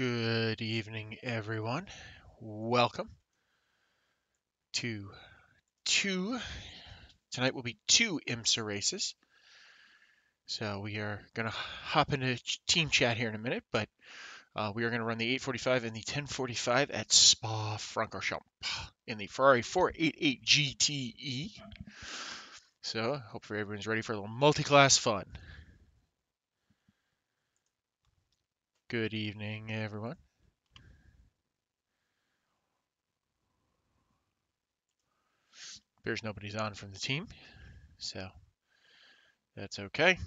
Good evening, everyone. Welcome to tonight will be two IMSA races. So we are going to hop into team chat here in a minute, but we are going to run the 845 and the 1045 at Spa-Francorchamps in the Ferrari 488 GTE. So hopefully everyone's ready for a little multi-class fun. Good evening, everyone. There's nobody's on from the team, so that's okay.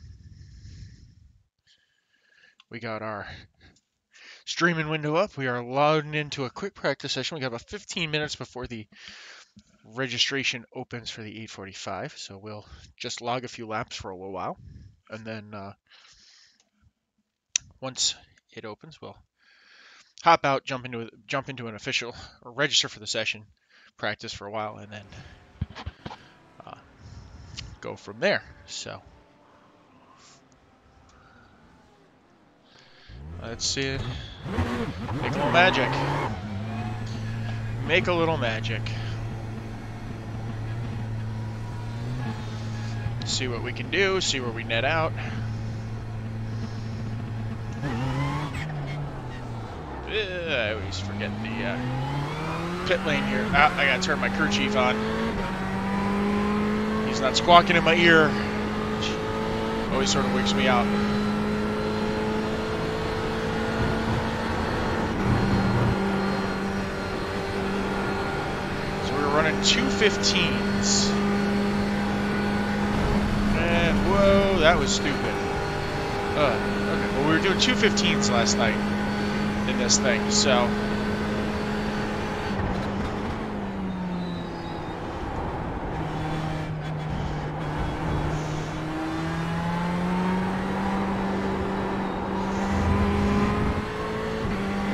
We got our streaming window up. We are loading into a quick practice session. We got about 15 minutes before the registration opens for the 845, so we'll just log a few laps for a little while, and then once it opens, we'll hop out, jump into an official, or register for the session, practice for a while, and then go from there. So let's see. Make a little magic. Make a little magic. See what we can do. See where we net out. I always forget the pit lane here. Ah, I gotta turn my crew chief on. He's not squawking in my ear. Always sort of wakes me out. So we're running 215s. And whoa, that was stupid. Okay, well we were doing 215s last night in this thing, so.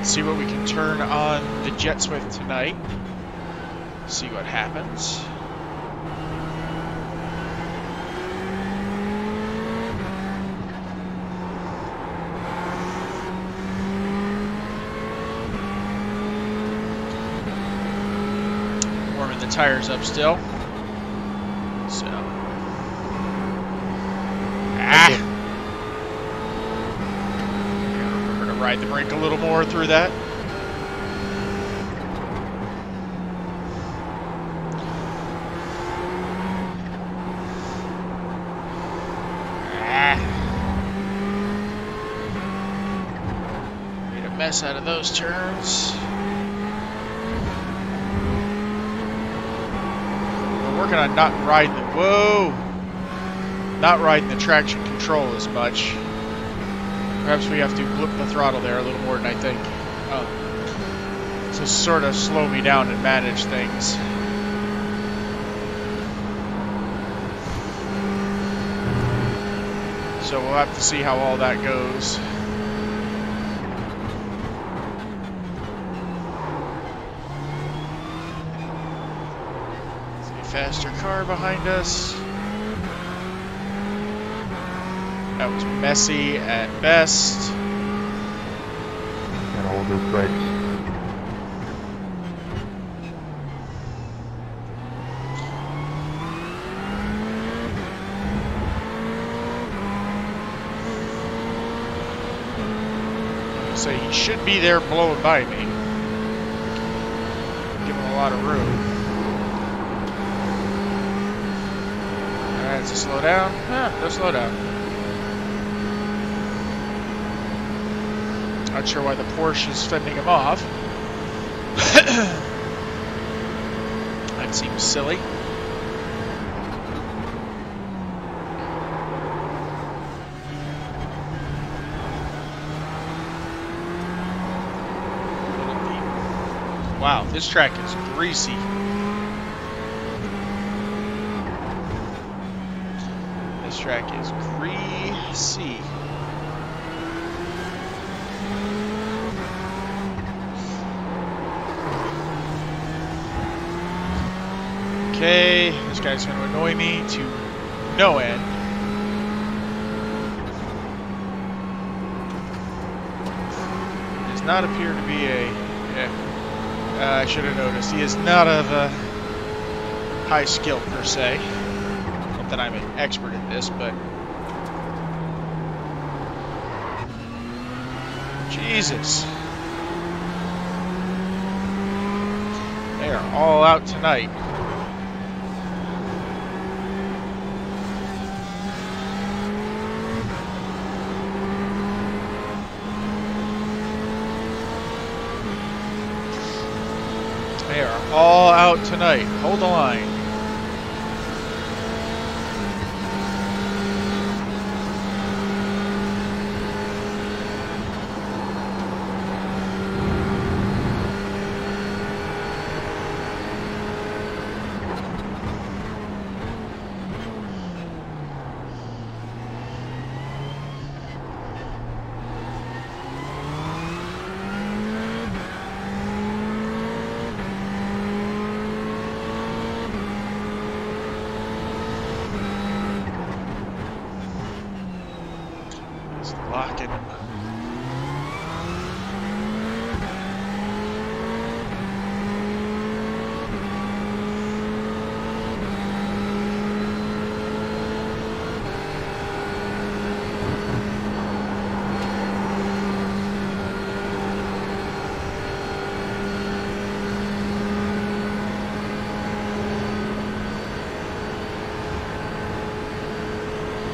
See what we can turn on the jets with tonight. See what happens. Warming the tires up still. So. Ride the brake a little more through that. Made a mess out of those turns. We're working on not riding the traction control as much. Perhaps we have to blip the throttle there a little more than I think, to sort of slow me down and manage things. So we'll have to see how all that goes. See a faster car behind us. That was messy at best. Gotta hold those brakes. So he should be there blowing by me. Give him a lot of room. Alright, so slow down. No slow down. Not sure why the Porsche is fending him off. That seems silly. Wow, this track is greasy. This track is greasy. Okay, this guy's going to annoy me to no end. does not appear to be a... Yeah, I should have noticed. He is not of high skill, per se. Not that I'm an expert at this, but... Jesus. They are all out tonight. They are all out tonight. Hold the line. Locking him.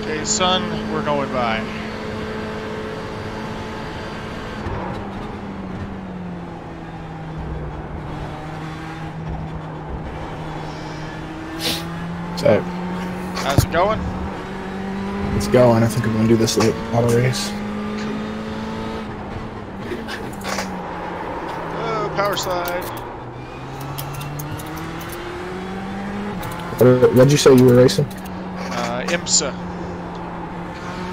Okay, son, we're going by. So, how's it going? It's going. I think I'm going to do this late auto race. Oh, power slide. What'd you say you were racing? IMSA.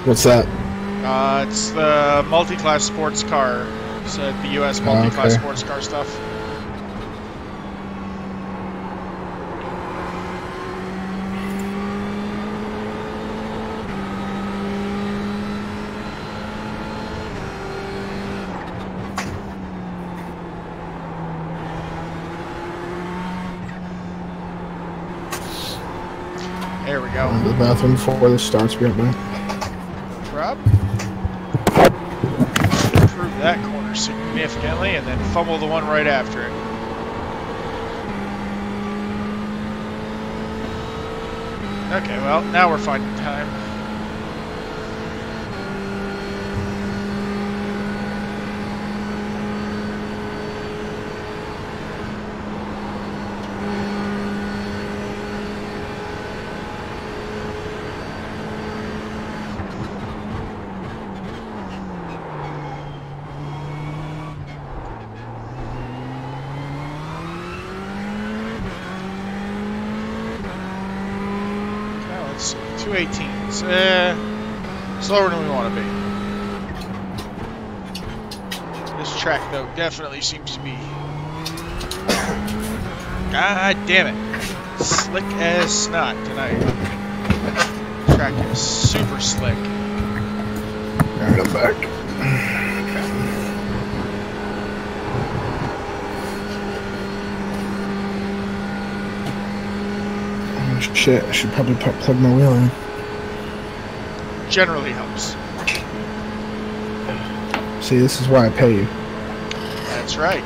What's that? It's the multi-class sports car. It's the U.S. multi-class sports car stuff. There we go. The bathroom before this starts. Be right back. Rob? Improve that corner significantly and then fumble the one right after it. Okay, well, now we're finding time. Let's see, 218s. Slower than we want to be. This track, though, definitely seems to be... God damn it. Slick as snot tonight. Track is super slick. Alright, I'm back. Oh, shit, I should probably plug my wheel in. Generally helps. See, this is why I pay you. That's right.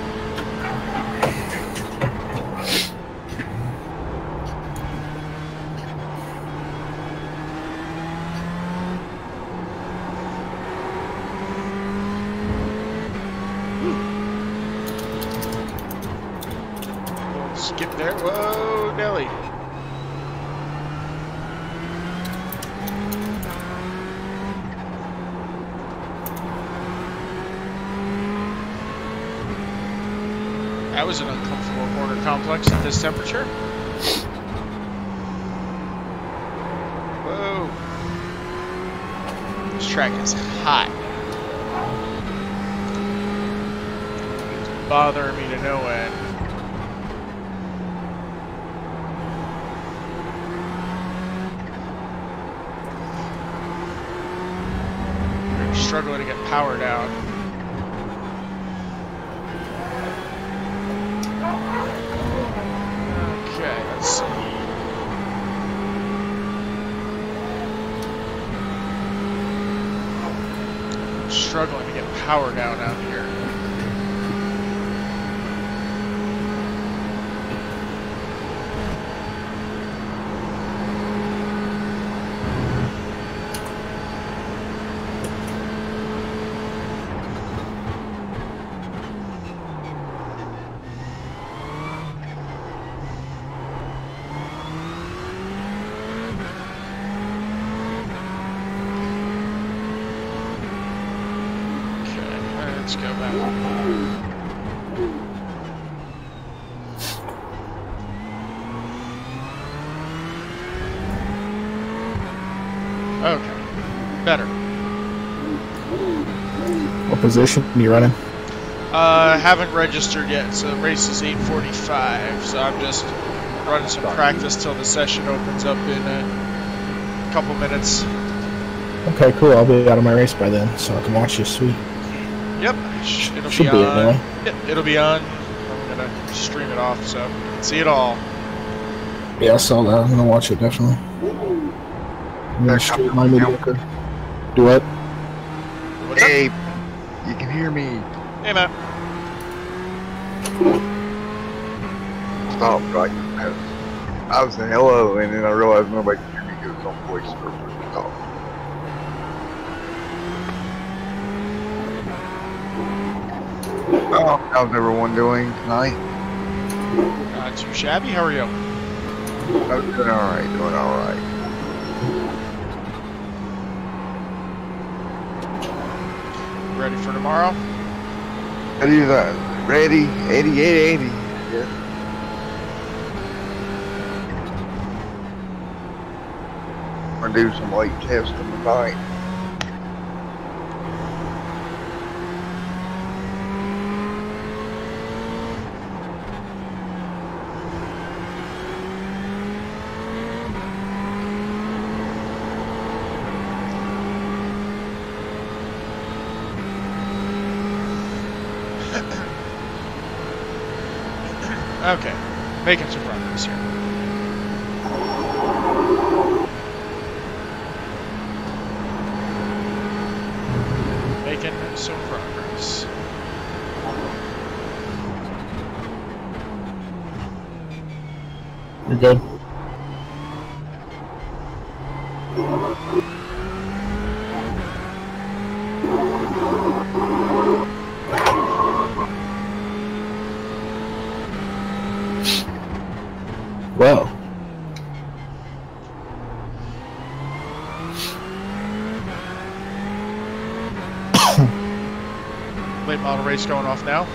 Skip there. Whoa, Nelly. That was an uncomfortable corner complex at this temperature. Whoa. This track is hot. It's bothering me to no end. Struggling to get power down. struggling to get power down out here. Let's go back. Okay, better. What position are you running? Haven't registered yet, so the race is 8:45, so I'm just running some practice till the session opens up in a couple minutes. Okay, cool. I'll be out of my race by then, so I can watch you. Sweet. Yep, it'll Should be be on. anyway. Yep, it'll be on. I'm gonna stream it off, so you can see it all. Yeah, I saw that. I'm gonna watch it definitely. I'm gonna stream my mediocre. Do what? What's up? Hey, you can hear me. Hey, Matt. Stop, right? I was saying hello, and then I realized nobody could hear me because it's on voice or talk. Oh, how's everyone doing tonight? Not too shabby. How are you? I'm doing alright, doing alright. Ready for tomorrow? Ready, ready, 8880. Yeah. I'm gonna do some late testing tonight. Okay, making some progress here. Making some progress. You're good. Well. Late model race going off now.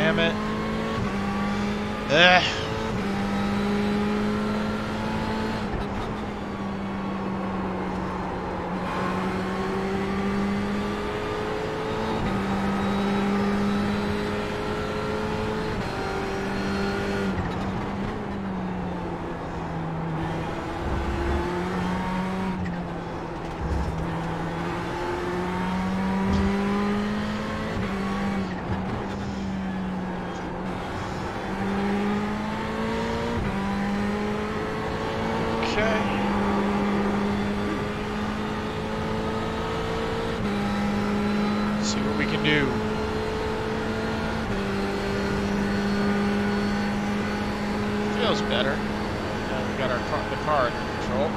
Damn it. Ugh. Okay. See what we can do. Feels better. Now we got the car under control.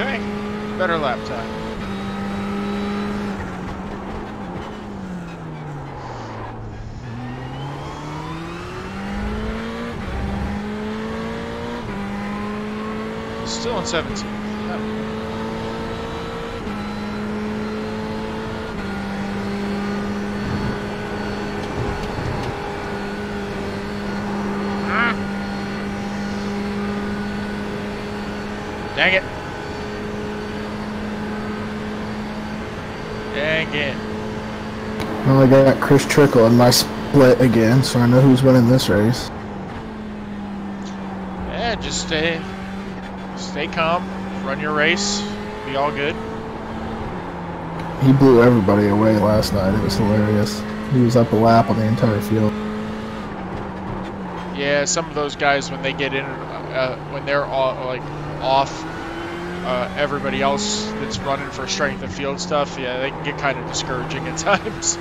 Okay, better lap time. Still in 17. Dang it. Dang it. Well, I got Chris Trickle in my split again, so I know who's winning this race. Yeah, just stay calm, run your race, be all good. He blew everybody away last night. It was hilarious. He was up a lap on the entire field. Yeah, some of those guys, when they get in, when they're all, like off everybody else that's running for strength and field stuff, yeah, they can get kind of discouraging at times.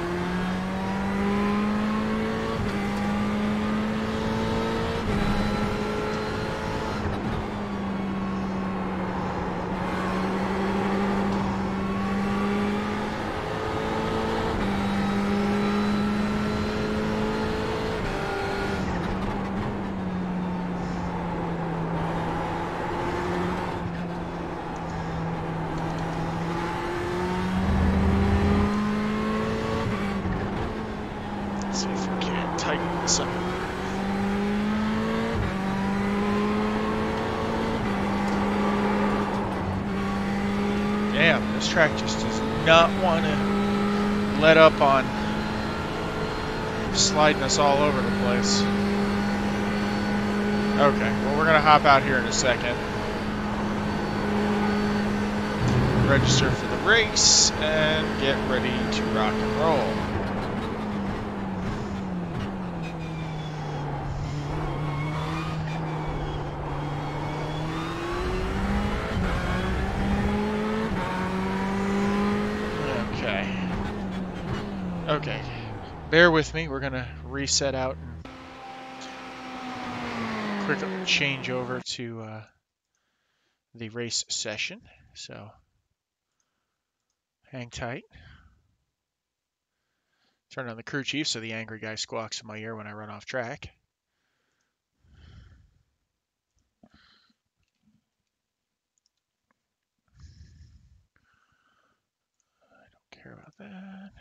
See if we can tighten this up. Damn, this track just does not want to let up on sliding us all over the place. Okay, well, we're going to hop out here in a second. Register for the race and get ready to rock and roll. Okay, bear with me. We're gonna reset out and quick change over to the race session. So hang tight. Turn on the crew chief so the angry guy squawks in my ear when I run off track. I don't care about that.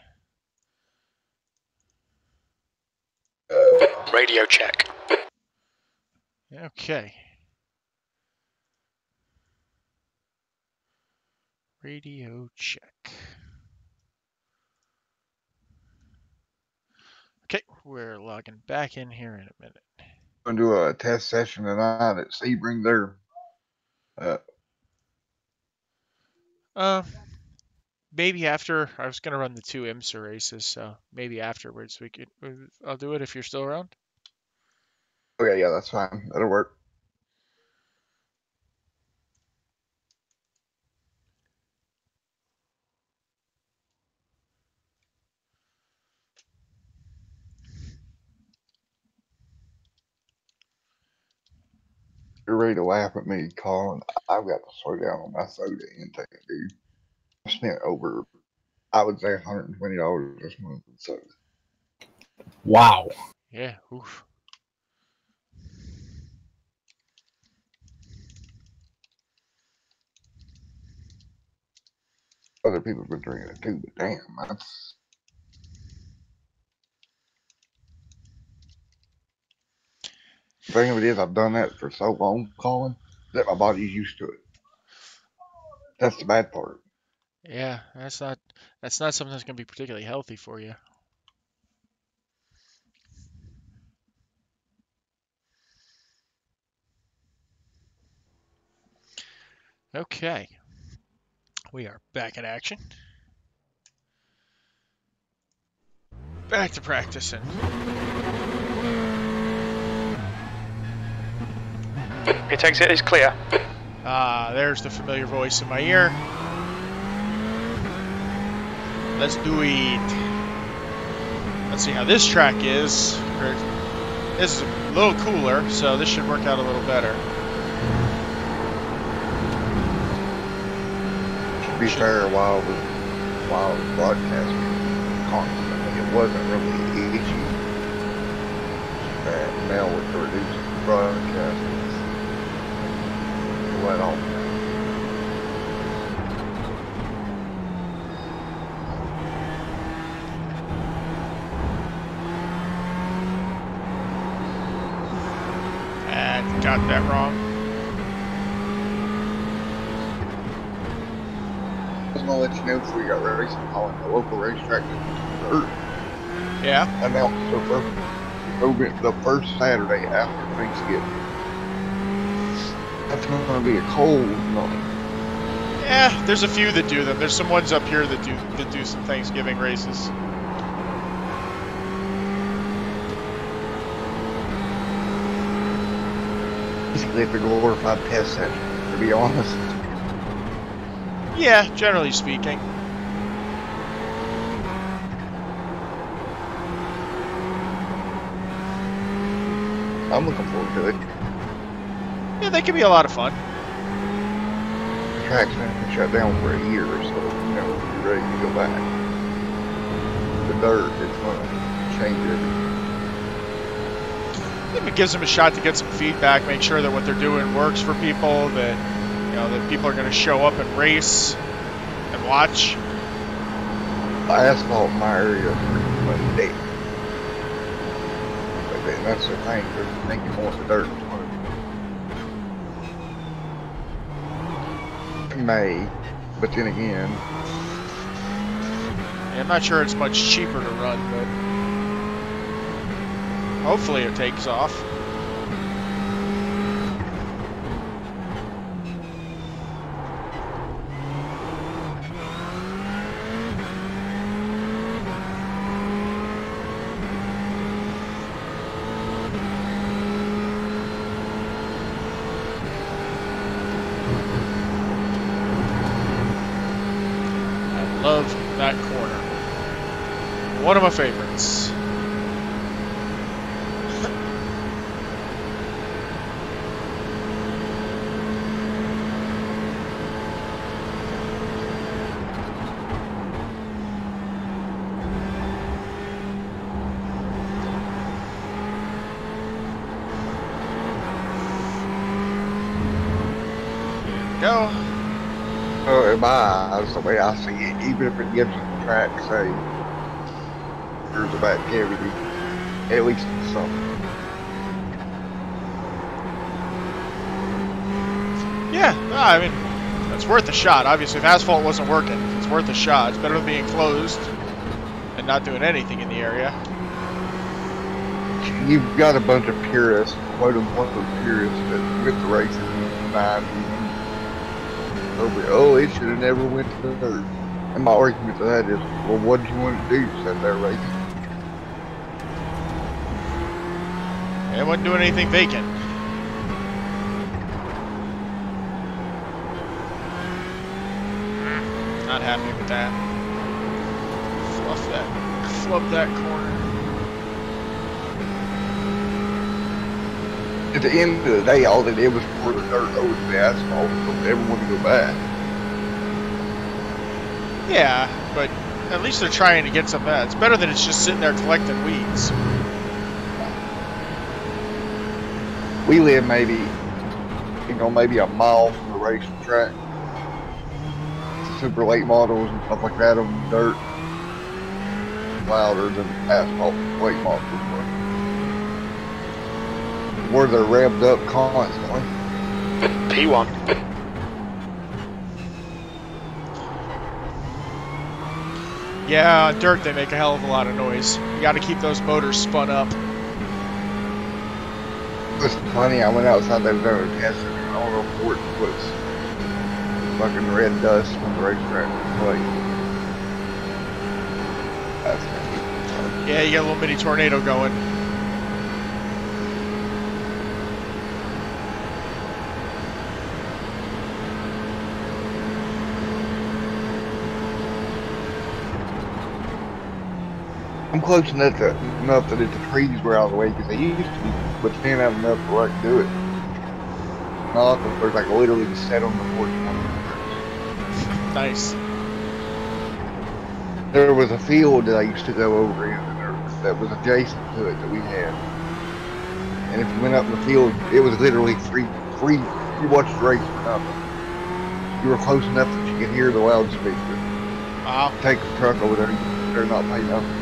Radio check. Okay. Radio check. Okay, we're logging back in here in a minute. I'm gonna do a test session tonight at Sebring there. Maybe after. I was gonna run the 2 IMSA races, so maybe afterwards we could. I'll do it if you're still around. Okay, yeah, that's fine. That'll work. You're ready to laugh at me, Colin. I've got to slow down on my soda intake, dude. I spent over, I would say, $120 this month in soda. Wow. Yeah. Oof. Other people have been drinking it too, but damn, that's. The thing of it is, I've done that for so long, Colin, that my body's used to it. That's the bad part. Yeah, that's not something that's gonna be particularly healthy for you. Okay. We are back in action. Back to practicing. Pit exit is clear. There's the familiar voice in my ear. Let's do it. Let's see how this track is. This is a little cooler, so this should work out a little better. be fair, while I was broadcasting constantly, it wasn't really an issue that Mel would produce the broadcast let off. Got that wrong. I was gonna let you know if we got racing on the local racetrack that Yeah. announced the first Saturday after Thanksgiving. That's gonna be a cold night. Yeah, there's a few that do them. There's some ones up here that do some Thanksgiving races. Basically, it's a glorified test center, to be honest. Yeah, generally speaking. I'm looking forward to it. Yeah, they can be a lot of fun. The track's been shut down for a year, so you're ready to go back. The dirt is going to change everything. It gives them a shot to get some feedback, make sure that what they're doing works for people, that that people are going to show up and race and watch. The asphalt in my area is pretty much dead. But that's the thing, they're thinking more the dirt is May, but then again, Yeah, I'm not sure it's much cheaper to run, but hopefully it takes off. I love that corner. One of my favorites. Go. so in my eyes, the way I see it, even if it gives the track, say, there's a back cavity, at least it's something. Yeah, no, I mean, it's worth a shot. Obviously, if asphalt wasn't working, it's worth a shot. It's better than being closed and not doing anything in the area. You've got a bunch of purists, quote unquote purists, that with the racing in mind, oh, it should have never went to the dirt. And my argument to that is, well, what do you want to do? Sit there racing? It wasn't doing anything vacant. Not happy with that. Flub that corner. At the end of the day, all they did was pour the dirt over the asphalt so everyone to go back. Yeah, but at least they're trying to get some of that. It's better than it's just sitting there collecting weeds. We live maybe a mile from the racetrack. Super late models and stuff like that on the dirt. Louder than asphalt late models were. Where they're revved up constantly. P1. Yeah, on dirt they make a hell of a lot of noise. You gotta keep those motors spun up. It was funny, I went outside that zone and tested it, and all the report was fucking red dust from the racetrack. Like, that's Yeah, you got a little mini tornado going. I'm close enough that the trees were out of the way because they used to be, but they didn't have enough to like do it. Not that there's like literally just sat on the porch. Nice. There was a field that I used to go over in that was adjacent to it that we had. And if you went up in the field, it was literally free. You watched the race for nothing. You were close enough that you could hear the loudspeaker. Wow. Take the truck over there, they're not paying nothing.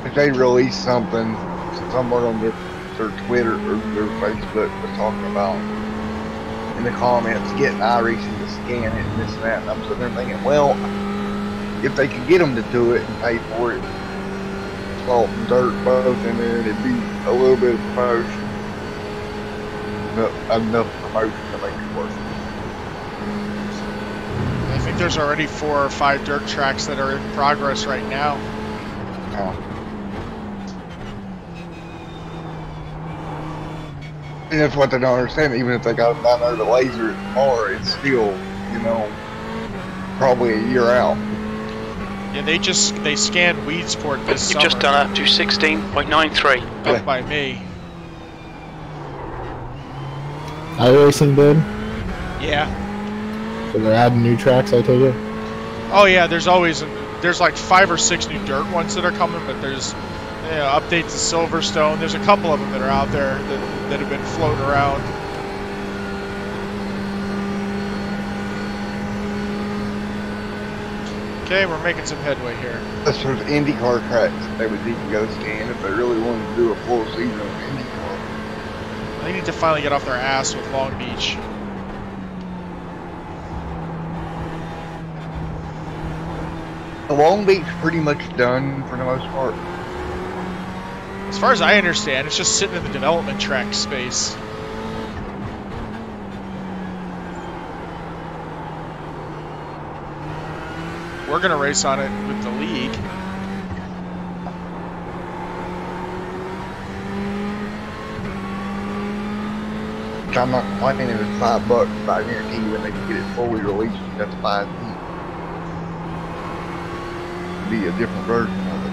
If they release something, somewhere on their Twitter or their Facebook was talking about in the comments getting iRacing to scan it and this and that, and I'm sitting there thinking, well, if they could get them to do it and pay for it, salt and dirt both in there, it'd be a little bit of promotion, enough promotion to make it worth it. I think there's already 4 or 5 dirt tracks that are in progress right now. And that's what they don't understand. Even if they got them down there to laser it tomorrow, it's still, you know, probably a year out. Yeah, they scanned Weedsport this You've summer. just done up to 16.93. Up by me. iRacing did? Yeah. So they're adding new tracks, I take it? Oh yeah, there's like 5 or 6 new dirt ones that are coming, but there's updates to Silverstone. There's a couple of them that are out there that have been floating around. Okay, we're making some headway here. That's those IndyCar tracks that they would need to go scan if they really wanted to do a full season of IndyCar. They need to finally get off their ass with Long Beach. Long Beach pretty much done for the most part. As far as I understand, it's just sitting in the development track space. We're gonna race on it with the league. I'm not complaining if it's $5, but I guarantee you when they get it fully released, that's 5 feet. Be a different version of it.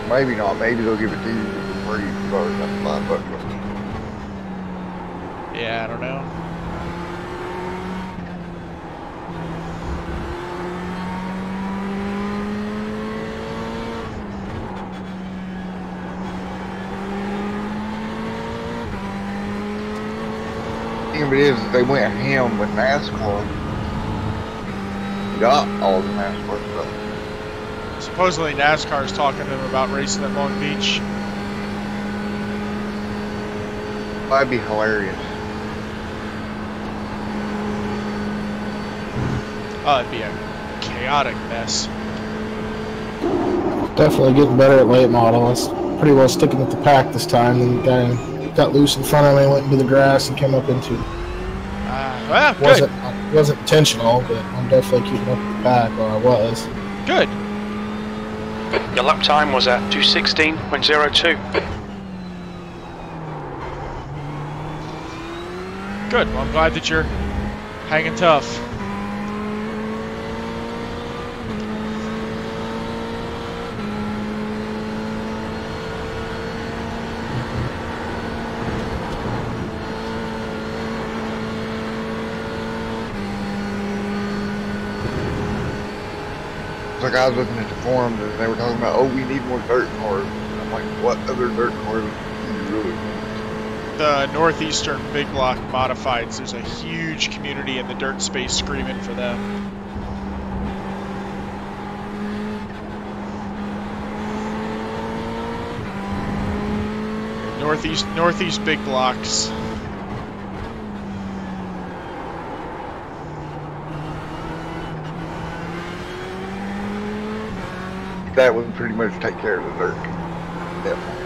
Maybe not. Maybe they'll give it to you for free for that's $5. Yeah, I don't know. The thing of it is, they went ham with NASCAR. Got all the NASCAR stuff. Supposedly NASCAR is talking to them about racing at Long Beach. That'd be hilarious. Oh, it'd be a chaotic mess. Definitely getting better at late model. It's pretty well sticking with the pack this time. And the guy got loose in front of me, went into the grass, and came up into. Well, good. Wasn't intentional, but I'm definitely keeping up with the pack, or I was. Good. Your lap time was at 2:16.02. Good. Well, I'm glad that you're hanging tough. Like I was looking at the forums and they were talking about, oh, we need more dirt cars. And I'm like, what other dirt cars do you really need? The Northeastern Big Block Modifieds, there's a huge community in the dirt space screaming for them. Northeast Big Blocks. That would pretty much take care of the dirt. Definitely.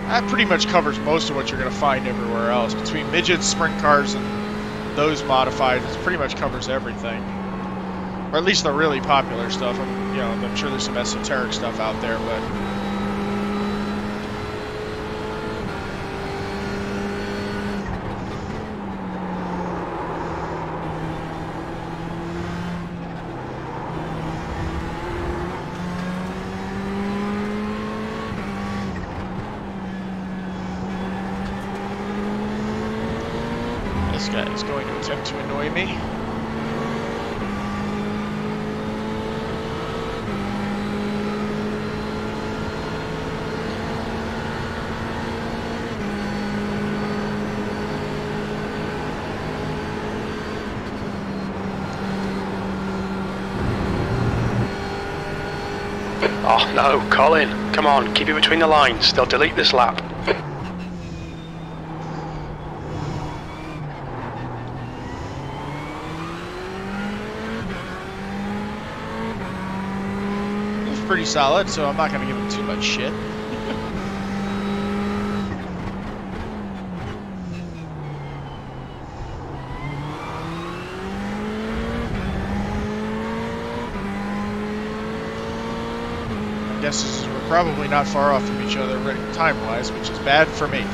That pretty much covers most of what you're going to find everywhere else. Between midgets, sprint cars, and those modified, it pretty much covers everything. Or at least the really popular stuff. I'm sure there's some esoteric stuff out there, but This guy is going to attempt to annoy me. Oh no, Colin. Come on, keep it between the lines. They'll delete this lap. He's pretty solid, so I'm not going to give him too much shit. I guess we're probably not far off from each other time-wise, which is bad for me.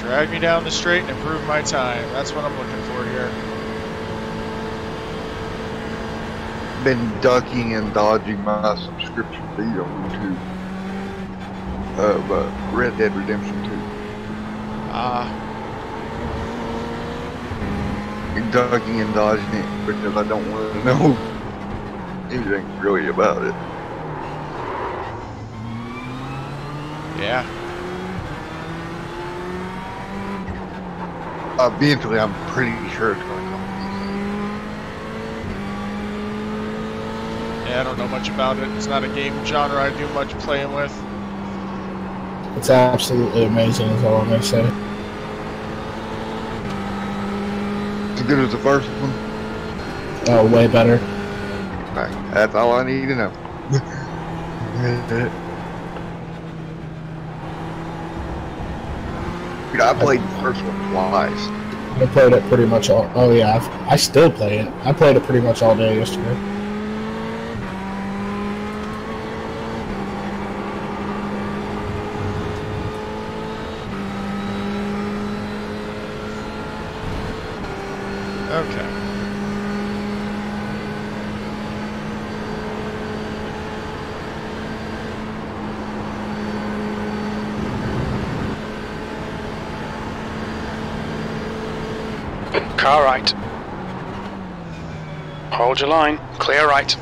Drag me down the straight and improve my time. That's what I'm looking for here. Been ducking and dodging my subscription feed on YouTube of Red Dead Redemption 2. Ducking and dodging it because I don't want to know anything really about it. Yeah. Eventually, I'm pretty sure it's going to come. Yeah, I don't know much about it. It's not a game genre I do much playing with. It's absolutely amazing, is all I'm going to say. As good as the first one? Oh, way better. Right, that's all I need to know. Dude, I played the first one twice. I played it pretty much all... Oh, yeah, I still play it. I played it pretty much all day yesterday. Okay. Car right. Hold your line. Clear right.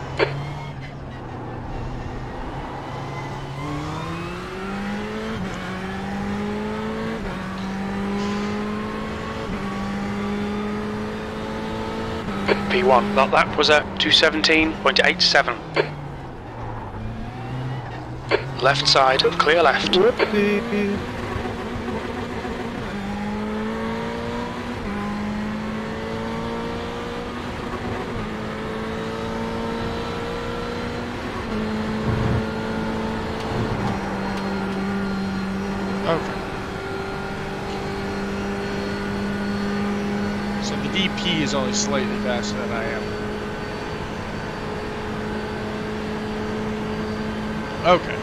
P1, that lap was at 217.87. Left side, clear left. Okay. So the DP is only slightly faster than I am. Okay.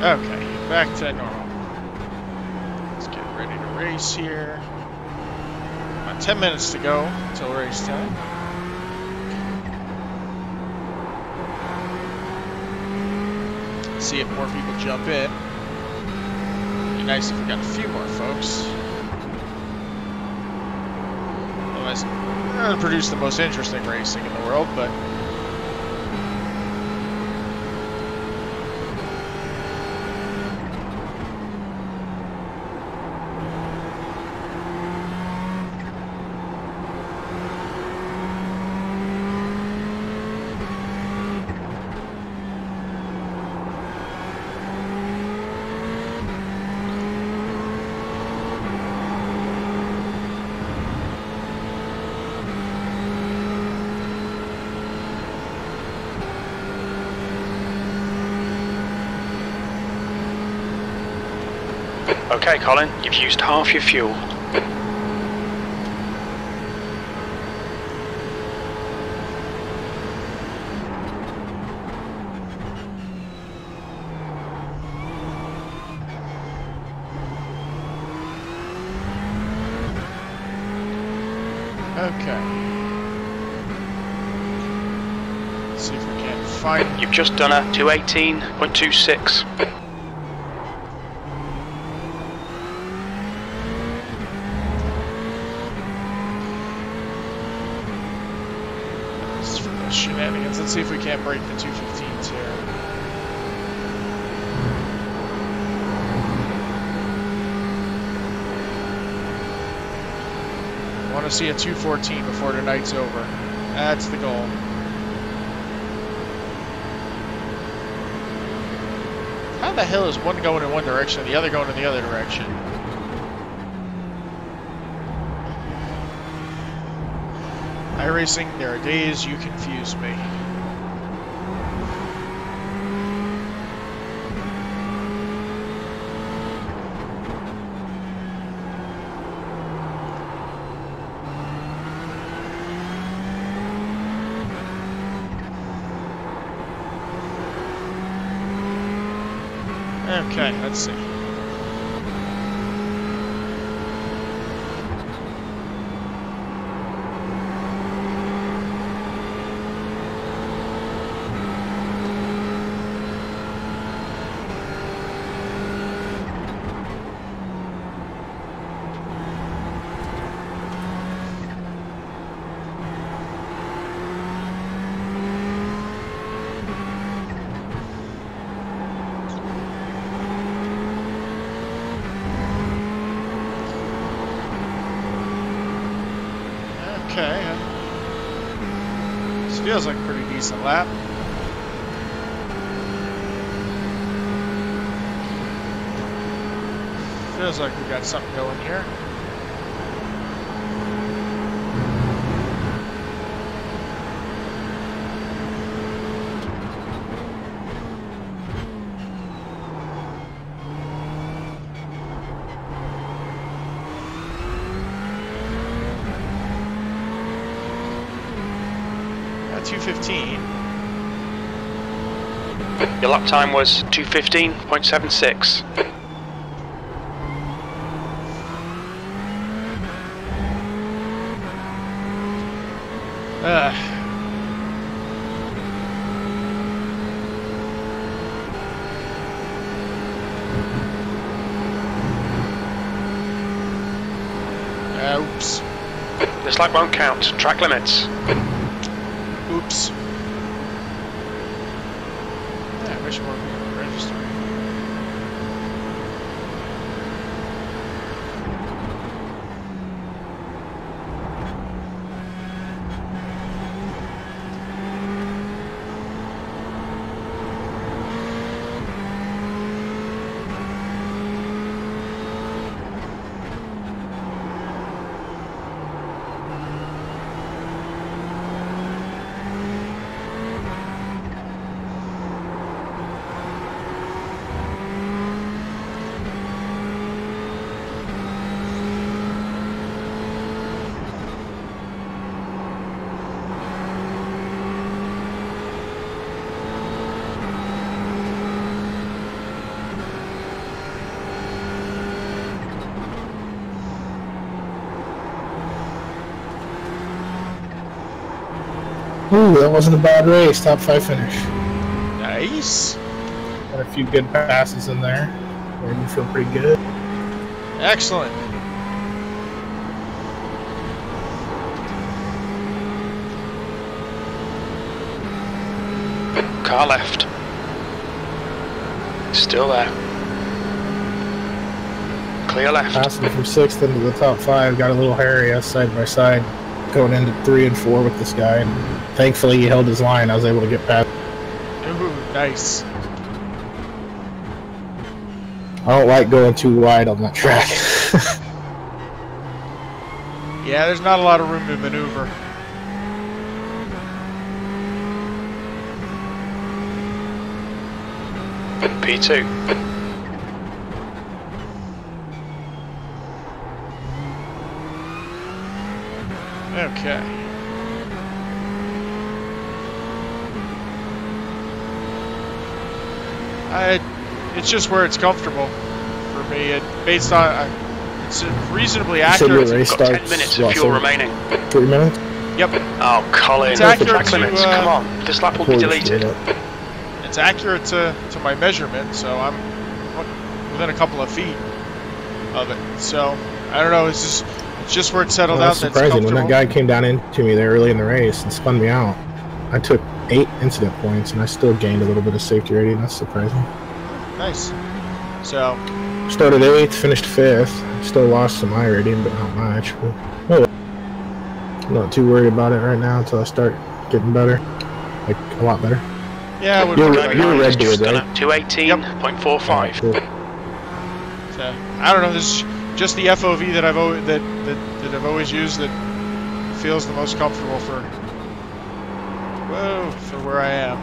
Okay, back to normal. Let's get ready to race here. About 10 minutes to go until race time. See if more people jump in. Be nice if we got a few more folks. Otherwise, we're going to produce the most interesting racing in the world, but Okay, Colin, you've used half your fuel. Okay. Let's see if we can find... You've just done a 218.26. This is for those shenanigans. Let's see if we can't break the 215s here. I want to see a 214 before tonight's over. That's the goal. How the hell is one going in one direction and the other going in the other direction? iRacing, there are days you confuse me. Okay, let's see. Okay. This feels like a pretty decent lap. Feels like we got something going here. Got 215. Your lap time was 2:15.76. Oops. This lap won't count. Track limits. Oops. Yeah, I wish more people would register. Ooh, that wasn't a bad race. Top 5 finish. Nice. Got a few good passes in there. Made me feel pretty good. Excellent. Car left. Still there. Clear left. Passing from 6th into the top 5. Got a little hairy us side by side. Going into 3 and 4 with this guy. And thankfully he held his line. I was able to get past. Ooh, nice. I don't like going too wide on that track. Yeah, there's not a lot of room to maneuver. P2. Okay. It's just where it's comfortable for me. Based on it's reasonably You said accurate. your race Got 10 starts, minutes what, of fuel so remaining. 3 minutes? Yep, Oh, Colin. It's accurate Track to, limits. Come on. This lap will be Before you deleted. split up. it's accurate to my measurement, so I'm within a couple of feet of it. So I don't know. It's just where it settled Well, out. that's That's surprising. When comfortable. that guy came down into me there early in the race and spun me out, I took 8 incident points and I still gained a little bit of safety rating. That's surprising. Nice. So Started 8th, finished 5th. Still lost some I rating, but not much. But, oh, I'm not too worried about it right now until I start getting better, like a lot better. yeah, we're You're good. red beard, right? 218.45. Cool. So I don't know. This is just the FOV that I've always used that feels the most comfortable for where I am.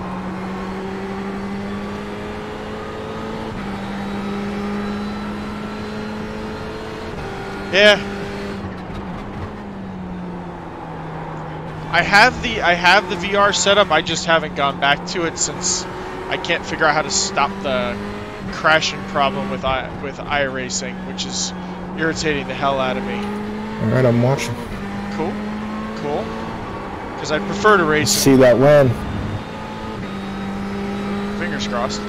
Yeah. I have the VR setup. I just haven't gone back to it since I can't figure out how to stop the crashing problem with iRacing, which is irritating the hell out of me. All right, I'm watching. Cool. Because I'd prefer to race. See that win. Fingers crossed.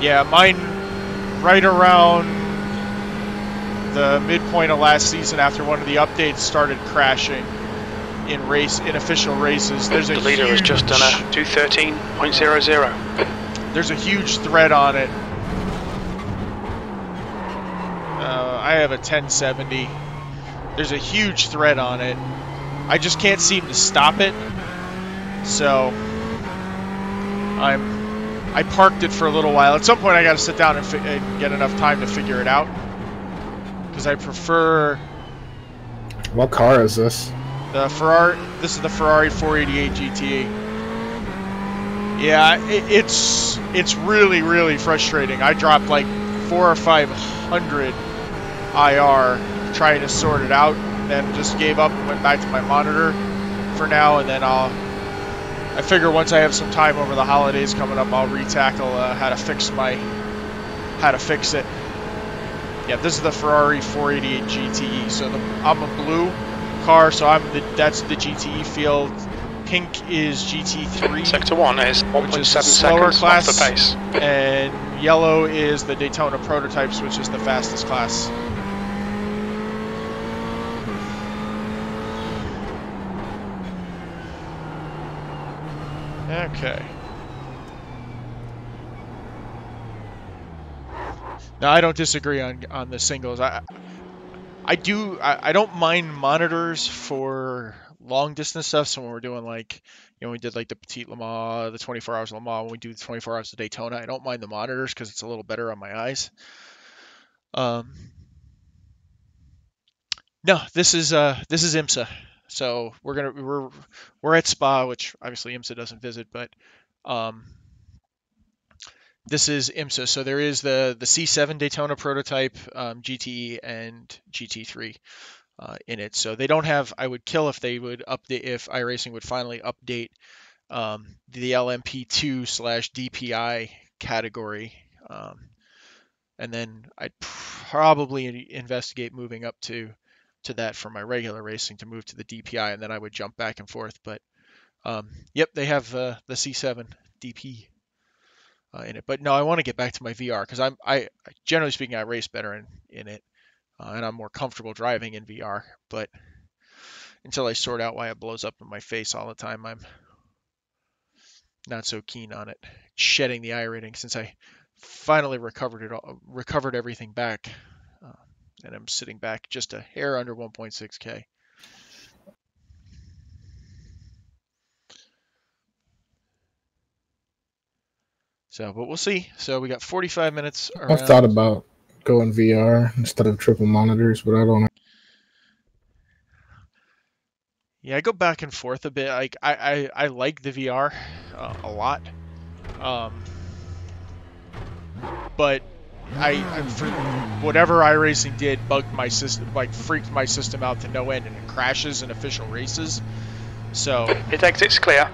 Yeah, mine right around the midpoint of last season after one of the updates started crashing in official races. There's a The leader has just done a 213.00. There's a huge thread on it. I have a 1070. There's a huge thread on it. I just can't seem to stop it. So I parked it for a little while. At some point I got to sit down and get enough time to figure it out. Because I prefer What car is this? the Ferrari. This is the Ferrari 488 GTE. Yeah, it's really frustrating. I dropped like 400 or 500 IR trying to sort it out, then just gave up and went back to my monitor for now. And then I figure once I have some time over the holidays coming up, I'll retackle how to fix it. Yeah, this is the Ferrari 488 GTE. So I'm a blue car, so that's the GTE field. Pink is GT3. Sector 1 is 1.7 seconds class, off the pace. And yellow is the Daytona prototypes, which is the fastest class. Okay. Now I don't disagree on the singles. I don't mind monitors for long distance stuff. So when we're doing we did like the Petite Le Mans, the 24 hours of Le Mans, when we do the 24 hours of Daytona, I don't mind the monitors because it's a little better on my eyes. No, this is IMSA. So we're at Spa, which obviously IMSA doesn't visit, but this is IMSA. So there is the C7 Daytona prototype, GTE, and GT3 in it. So they don't have. I would kill if they would update, if iRacing would finally update the LMP2/DPI category, and then I'd probably investigate moving up to that for my regular racing to move to the DPI, and then I would jump back and forth. But yep, they have the C7 DP in it. But no, I want to get back to my VR because I generally speaking I race better in it, and I'm more comfortable driving in VR. But until I sort out why it blows up in my face all the time, I'm not so keen on it shedding the I rating since I finally recovered everything back, and I'm sitting back just a hair under 1.6K. So, but we'll see. So we got 45 minutes around. I've thought about going VR instead of triple monitors, but I don't know. Yeah, I go back and forth a bit. Like I like the VR a lot, but I for whatever iRacing did bugged my system, like freaked my system out to no end, and it crashes in official races. So It exits clear.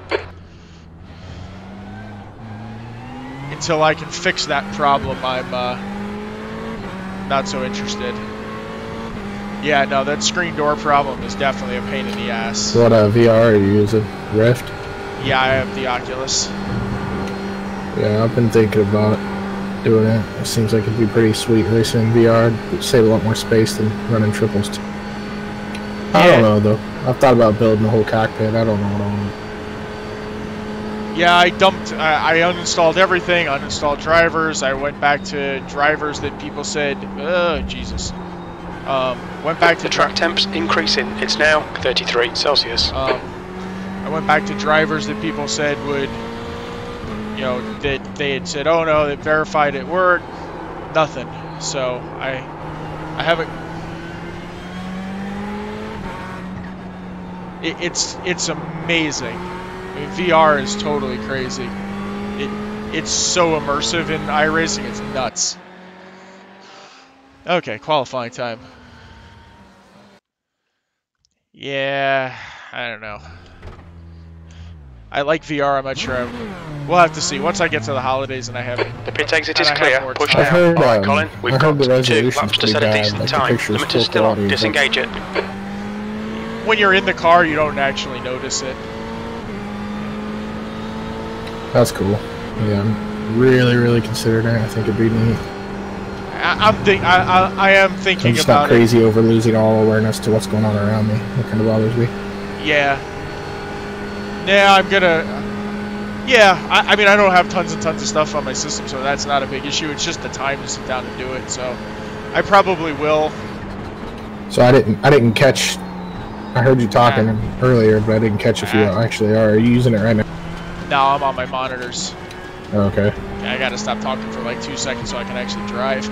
until I can fix that problem, not so interested. Yeah, no, that screen door problem is definitely a pain in the ass. What VR are you using? Rift? Yeah, I have the Oculus. Yeah, I've been thinking about doing it. It seems like it'd be pretty sweet racing in VR. It'd save a lot more space than running triples. I don't know though. I've thought about building a whole cockpit. I don't know what I want. Yeah, I uninstalled everything, uninstalled drivers. I went back to drivers that people said, oh, Jesus. Went back to the track temp's increasing. It's now 33 Celsius. I went back to drivers that people said would, you know, that they had said, oh no, they verified it worked. Nothing. So I haven't. It's amazing. I mean, VR is totally crazy. It's so immersive in iRacing, it's nuts. Okay, qualifying time. Yeah, I don't know. I like VR, I'm not sure. We'll have to see. Once I get to the holidays and I have... The pit exit is clear. Push I've now. heard, Alright, Colin, we've got the 2 resolution's laps to pretty set a bad, decent like the time. picture's Limiter's full still on. quality, Disengage it. When you're in the car, you don't actually notice it. That's cool. Yeah, I'm really considering it. I think it'd be neat. I am thinking I'm just about not crazy over losing all awareness to what's going on around me. That kind of bothers me. Yeah. Yeah, I'm gonna... Yeah, I mean, I don't have tons and tons of stuff on my system, so that's not a big issue. It's just the time to sit down and do it, so I probably will. So I didn't catch... I heard you talking earlier, but I didn't catch if you actually are. Are you using it right now? No, I'm on my monitors. Oh, okay. I gotta stop talking for like 2 seconds so I can actually drive.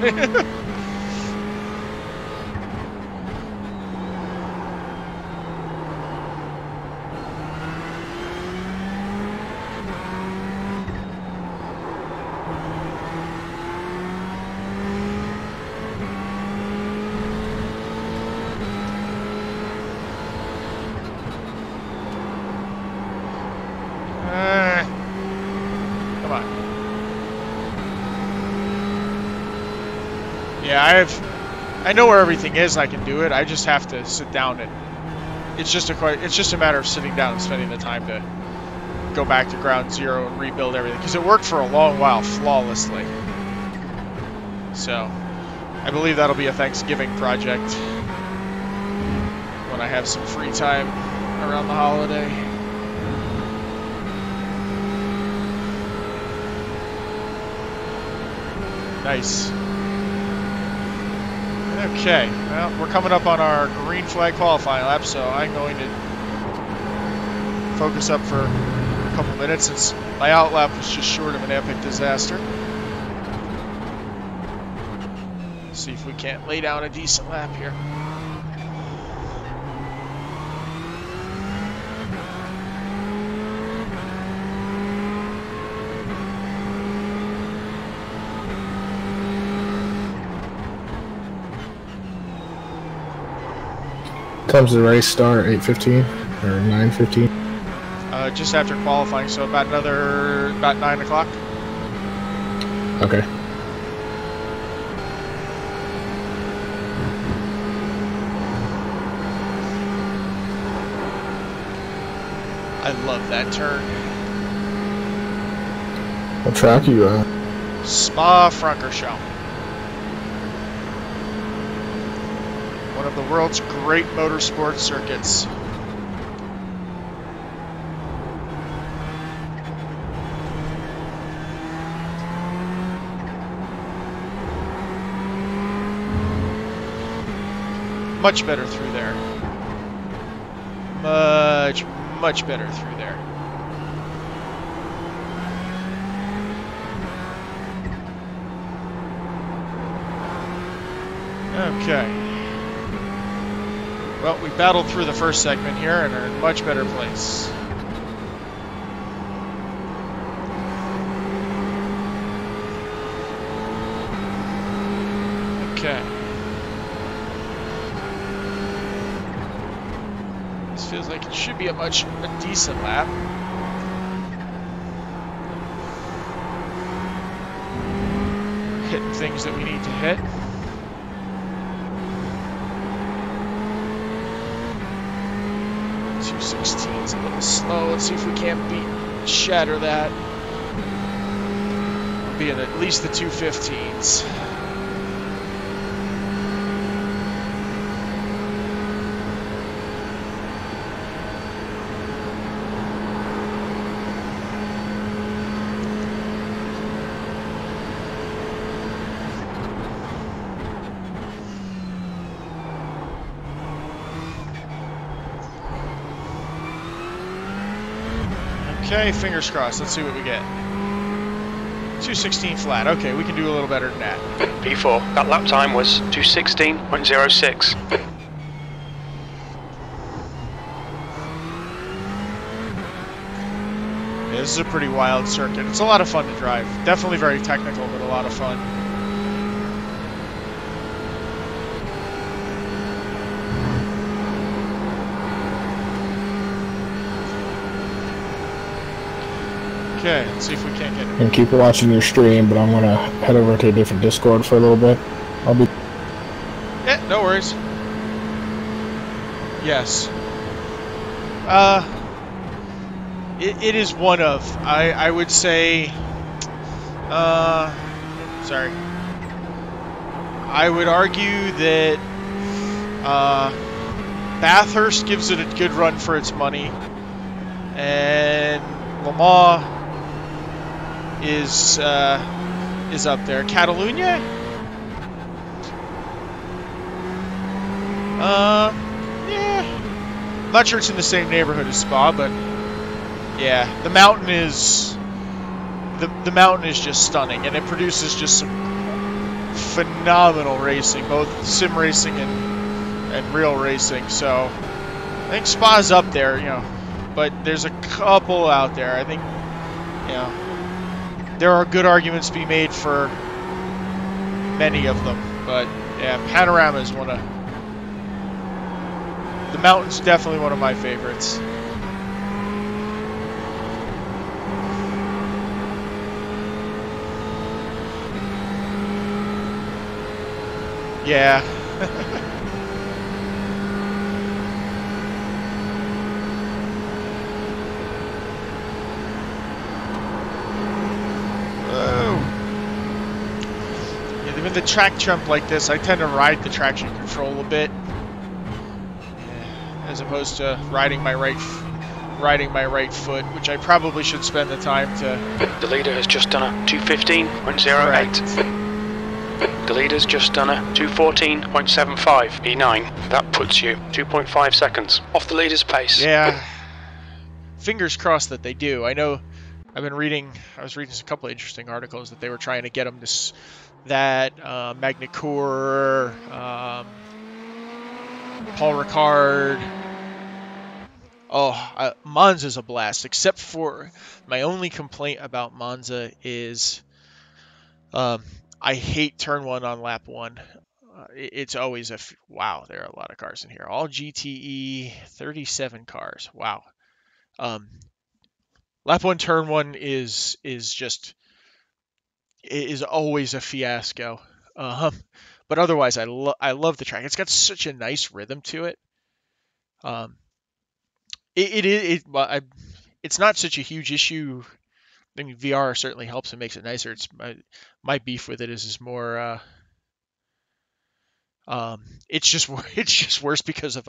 Come on. Yeah, I know where everything is. I can do it. I just have to sit down and it's just a matter of sitting down and spending the time to go back to ground zero and rebuild everything, because it worked for a long while flawlessly. So I believe that'll be a Thanksgiving project when I have some free time around the holiday. Nice. Okay, well, we're coming up on our green flag qualifying lap, so I'm going to focus up for a couple minutes since my out lap was just short of an epic disaster. See if we can't lay down a decent lap here. Time's the race start? 8:15 or 9:15? Just after qualifying, so about 9 o'clock. Okay. I love that turn. What track are you at? Spa Francorchamps. One of the world's great motorsport circuits. Much better through there. Much better through there. Okay. Well, we battled through the first segment here and are in a much better place. Okay. This feels like it should be a decent lap. Hitting things that we need to hit. 2:16's a little slow. Let's see if we can't shatter that. We'll be in at least the 2:15's. Okay, fingers crossed. Let's see what we get. 2:16 flat. Okay, we can do a little better than that. P4, that lap time was 2:16.06. Yeah, this is a pretty wild circuit. It's a lot of fun to drive. Definitely very technical, but a lot of fun. Okay, let's see if we can't get it. And keep watching your stream, but I'm gonna head over to a different Discord for a little bit. I'll be. Yeah, no worries. Yes. It is one of. I would say. Sorry. I would argue that Bathurst gives it a good run for its money, and Le Mans is up there. Catalunya? Yeah. I'm not sure it's in the same neighborhood as Spa, but yeah, the mountain is just stunning, and it produces just some phenomenal racing, both sim racing and real racing. So I think Spa's up there, you know, but there's a couple out there. I think, you know, there are good arguments to be made for many of them, but yeah, Panorama is one of the mountain's definitely one of my favorites. Yeah. With the track jump like this, I tend to ride the traction control a bit, as opposed to riding my right foot, which I probably should spend the time to. The leader has just done a 2:15.08. The leader's just done a 2:14.75 E9. That puts you 2.5 seconds off the leader's pace. Yeah. Fingers crossed that they do. I know. I was reading a couple of interesting articles that they were trying to get them to. That Magny-Cours, Paul Ricard. Oh, Monza's a blast. Except for my only complaint about Monza is I hate turn 1 on lap 1. It's always wow. There are a lot of cars in here. All GTE, 37 cars. Wow. Lap 1, turn 1 is always a fiasco. But otherwise, I love the track. It's got such a nice rhythm to it. It's not such a huge issue. I mean, VR certainly helps and makes it nicer. It's my beef with it is more. It's just worse because of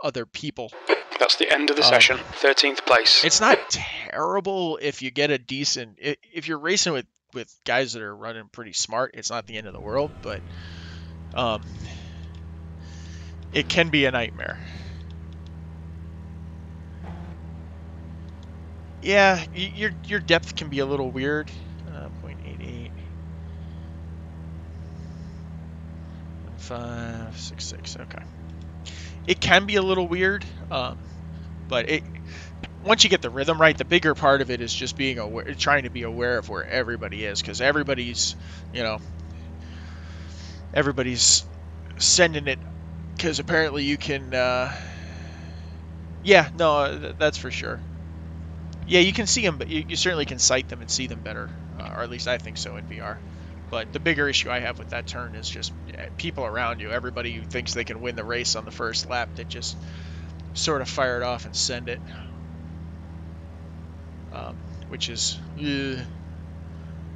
other people. That's the end of the session. 13th place. It's not terrible if you get a decent. If you're racing with guys that are running pretty smart, it's not the end of the world, but it can be a nightmare. Yeah, your depth can be a little weird. 0.88. 1566. Okay. It can be a little weird, but once you get the rhythm right, the bigger part of it is just being aware, trying to be aware of where everybody is, because everybody's sending it, because apparently you can. Yeah, no, that's for sure. Yeah, you can see them, but you certainly can sight them and see them better, or at least I think so in VR. But the bigger issue I have with that turn is just people around you. Everybody who thinks they can win the race on the first lap, that just sort of fire it off and send it, which is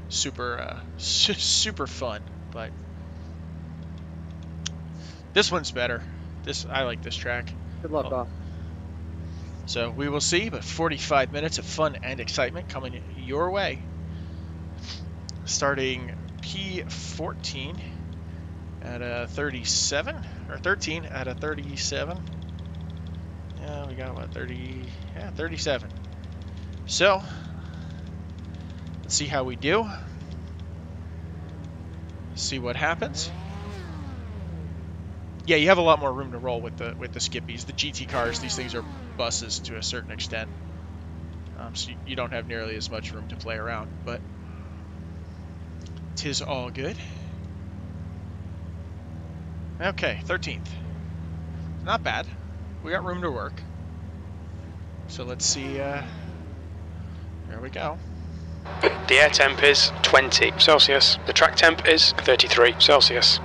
super super fun. But this one's better. I like this track. Good luck, off. So we will see, but 45 minutes of fun and excitement coming your way. Starting P14 at a 37, or 13 at a 37. Yeah, we got about 37. So, let's see how we do. See what happens. Yeah, you have a lot more room to roll with the skippies. The GT cars, these things are buses to a certain extent. So you don't have nearly as much room to play around, but 'tis all good. Okay, 13th. Not bad. We got room to work. So let's see. There we go. The air temp is 20 Celsius. The track temp is 33 Celsius.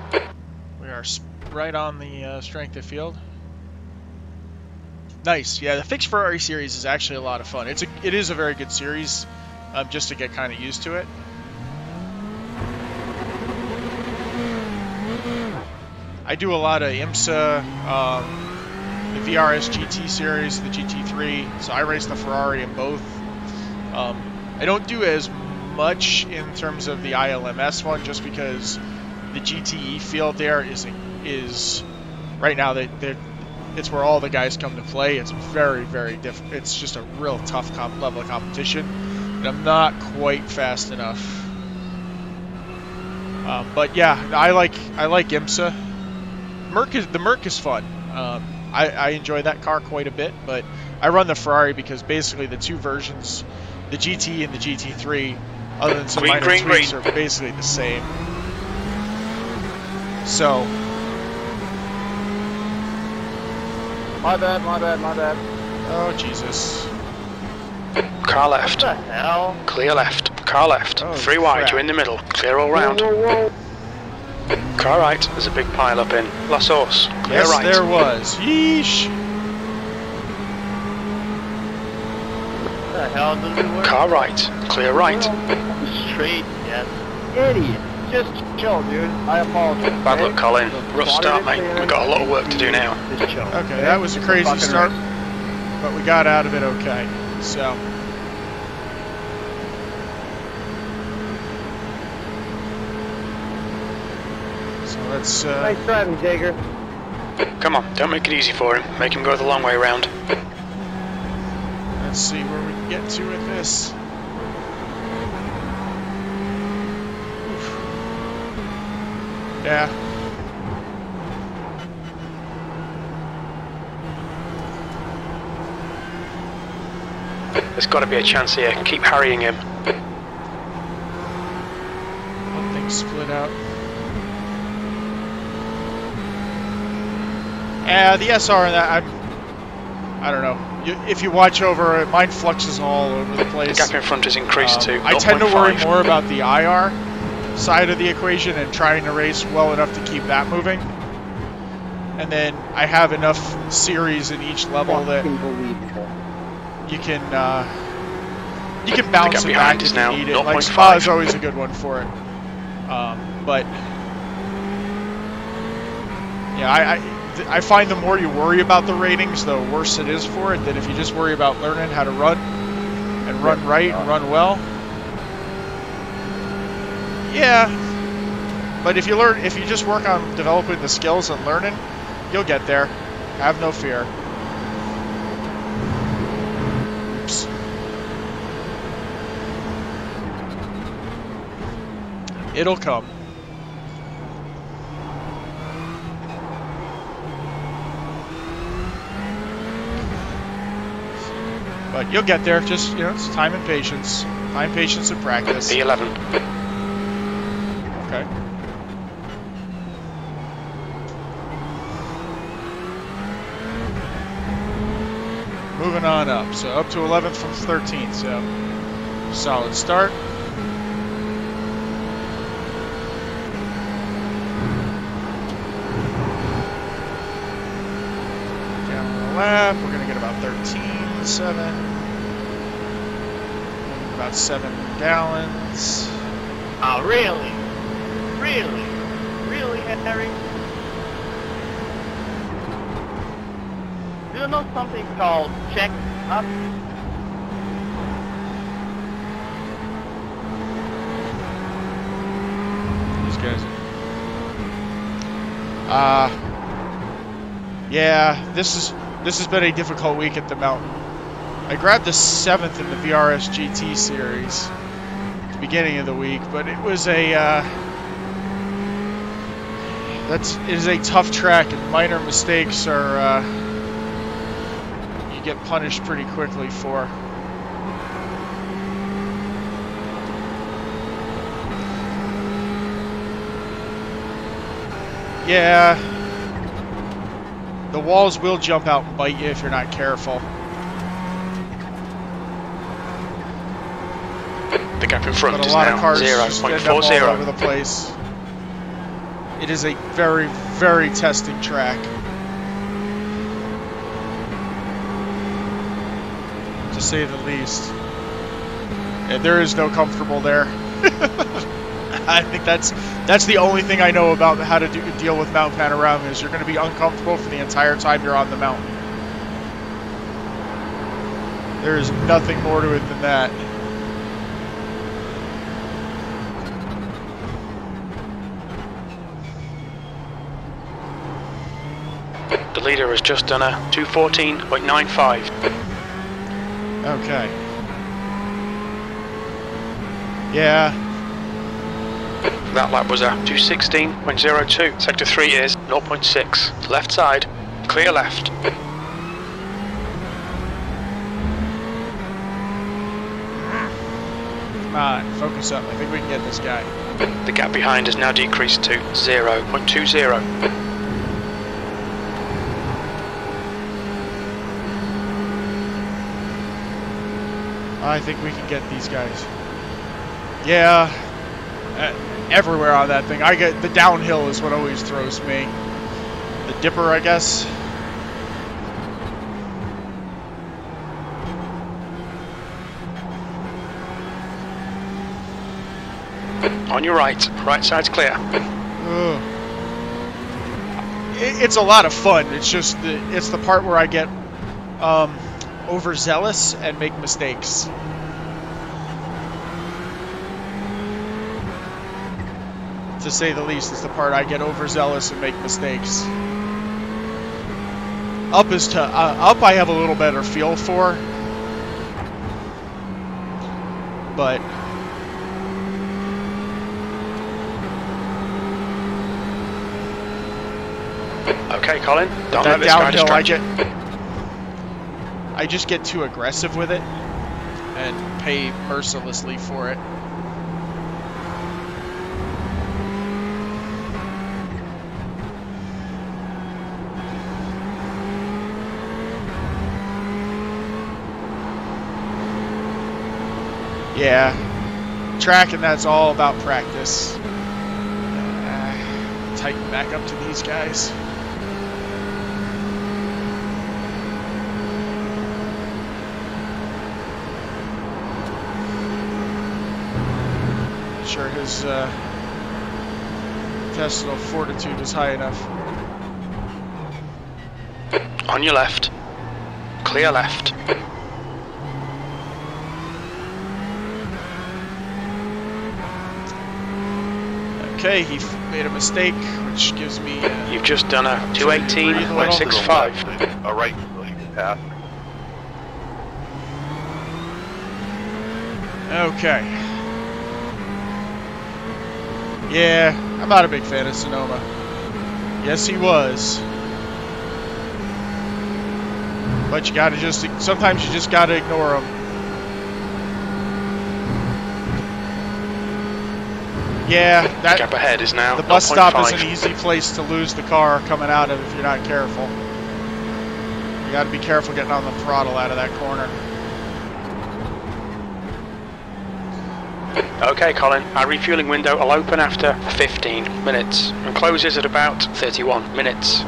We are right on the strength of field. Nice. Yeah, the fixed Ferrari series is actually a lot of fun. It is a very good series, just to get kind of used to it. I do a lot of IMSA, the VRS GT series, the GT3. So I race the Ferrari in both. I don't do as much in terms of the ILMS one, just because the GTE field there is right now it's where all the guys come to play. It's very, very different. It's just a real tough level of competition, and I'm not quite fast enough. But yeah, I like IMSA. The Merc is fun. I enjoy that car quite a bit, but I run the Ferrari because basically the two versions, the GT and the GT3, other than some minor tweaks, are basically the same. So. My bad. Oh, Jesus. Car left. What the hell? Clear left. Car left. Oh, 3 wide, crap. you're in the middle. Clear all round. Whoa. Car right, there's a big pile up in La Source. Clear Yes, right. there was. Yeesh. What the hell does it work? Car right. Clear right. Straight, yes. Idiot. Just chill, dude. I apologize. Bad okay? luck, Colin. The Rough water start, is mate. there. We've got a lot of work to do now. Just chill. Okay, that was a crazy Fucking start, race. but we got out of it okay. So. Let's Nice driving, Jager. Come on, don't make it easy for him. Make him go the long way round. let's see where we can get to with this. Oof. Yeah. There's got to be a chance here. Keep harrying him. One thing split out. Yeah, the SR in that, I don't know. If you watch over it, mine fluxes all over the place. The gap in front is increased to 0.5. I tend to worry more about the IR side of the equation and trying to race well enough to keep that moving. And then I have enough series in each level that you can bounce it back if you need it. Like Spa is always a good one for it. But yeah, I find the more you worry about the ratings, the worse it is for it. That if you just worry about learning how to run and run right and run well, yeah. But if you just work on developing the skills and learning, you'll get there. Have no fear. Oops. It'll come. But you'll get there. Just, it's time and patience. Time, patience, and practice. P11. Okay. Moving on up. So up to 11th from 13th. So solid start. Down lap. We're going to get about 13.7. About 7 gallons. Oh, really? Really? Really, Henry? Do you know something called check up? These guys. Yeah, this has been a difficult week at the mountain. I grabbed the 7th in the VRS GT series at the beginning of the week, but it was it is a tough track, and minor mistakes are you get punished pretty quickly for. Yeah, the walls will jump out and bite you if you're not careful. The gap in front But a is lot now of cars just end up all 0.40. over the place. It is a very, very testing track. To say the least. And there is no comfortable there. I think that's the only thing I know about how to deal with mountain panorama is you're going to be uncomfortable for the entire time you're on the mountain. There is nothing more to it than that. The leader has just done a 214.95. Okay. Yeah. That lap was a 216.02. Sector 3 is 0.6. Left side, clear left. Come on, focus up. I think we can get this guy. The gap behind has now decreased to 0.20. I think we can get these guys. Yeah. Everywhere on that thing. I get the downhill is what always throws me. The dipper, I guess. On your right side's clear. Ugh. It's a lot of fun. It's just it's the part where I get overzealous and make mistakes. To say the least, it's the part I get overzealous and make mistakes. Up I have a little better feel for, but Okay, Colin. Don't that let this guy downhill distract you. I just get too aggressive with it and pay mercilessly for it. Yeah, track and that's all about practice. Tighten back up to these guys. Sure his intestinal fortitude is high enough. On your left. Clear left. Okay, he made a mistake, which gives me... You've just done a 218.65. A right path. Okay. Yeah, I'm not a big fan of Sonoma. Yes, he was. But you gotta sometimes you just gotta ignore him. Yeah, The gap ahead is now the bus stop is 0.5. an easy place to lose the car coming out of if you're not careful. You gotta be careful getting on the throttle out of that corner. Okay, Colin, our refueling window will open after 15 minutes and closes at about 31 minutes.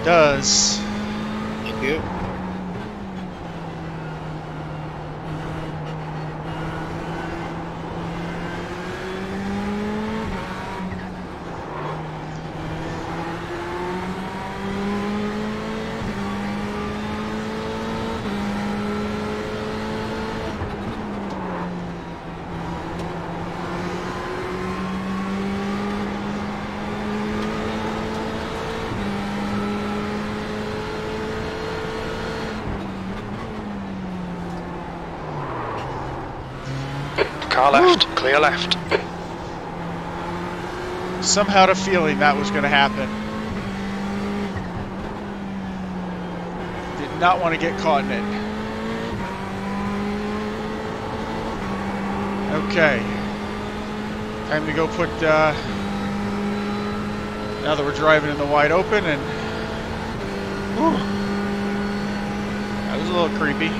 does. Thank you. Car left, clear left. Somehow had a feeling that was going to happen. Did not want to get caught in it. Okay. Time to go put, now that we're driving in the wide open, and whew, that was a little creepy.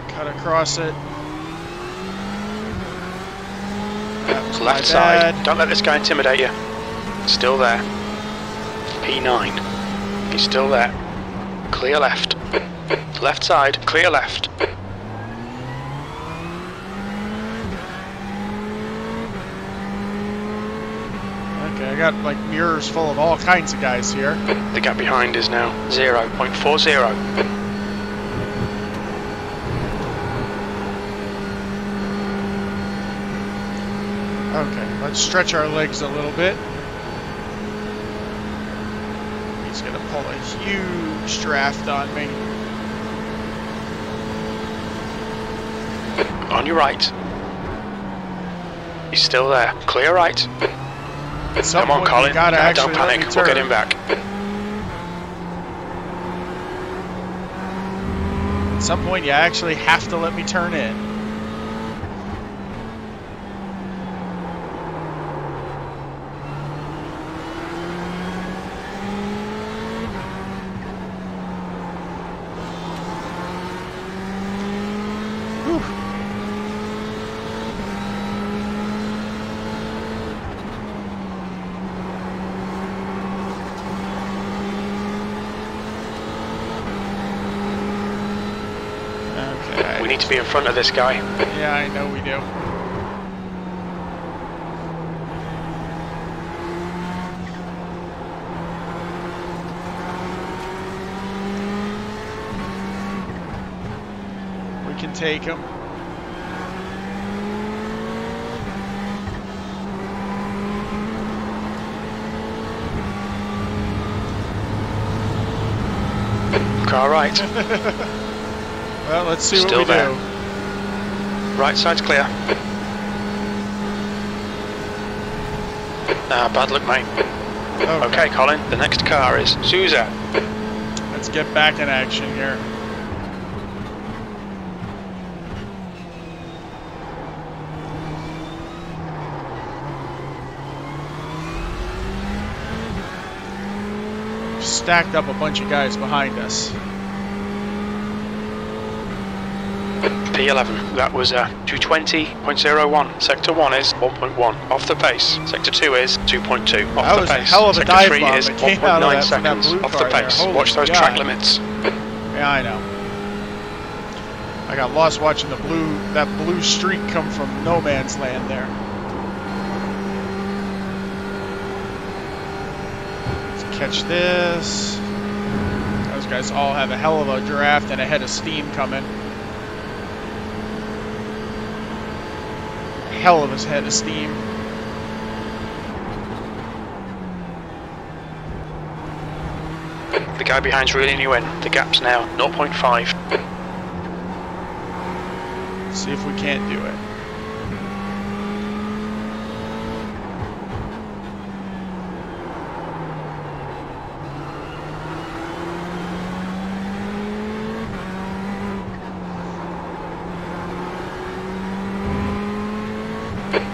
Cut across it. Left side. Don't let this guy intimidate you. Still there. P9. He's still there. Clear left. Left side. Clear left. Okay, I got like mirrors full of all kinds of guys here. The gap behind is now 0.40. Okay, let's stretch our legs a little bit. He's gonna pull a huge draft on me. On your right. He's still there. Clear right. At some Come on, point, Colin. you gotta Don't actually panic. let me We'll get turn. him back. At some point, you actually have to let me turn in. We need to be in front of this guy. Yeah, I know we do. We can take him. Car right. Well, let's see Still what we there. do. Right side's clear. Bad luck, mate. Okay, Colin, the next car is Sousa. Let's get back in action here. Stacked up a bunch of guys behind us. P11, that was 220.01. Sector 1 is 1.1 off the pace. Sector 2 is 2.2 off That the was a pace. hell of a Sector dive 3 bomb is that came out of 1.9 that from that seconds blue off the car there. pace. Holy Watch those God. track limits. Yeah, I know. I got lost watching that blue streak come from no man's land there. Let's catch this. Those guys all have a hell of a draft and a head of steam coming. Hell of a head of steam. The guy behind's reeling you in. The gap's now 0.5. See if we can't do it.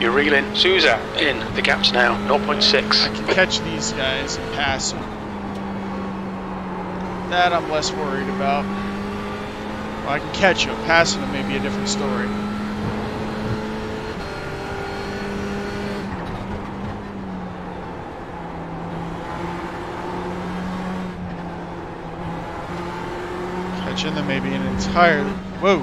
You're reeling. Sousa in. The gap's now 0.6. I can catch these guys and pass them. That I'm less worried about. Well, I can catch him. Passing him may be a different story. Catching them maybe an entirely... Whoa!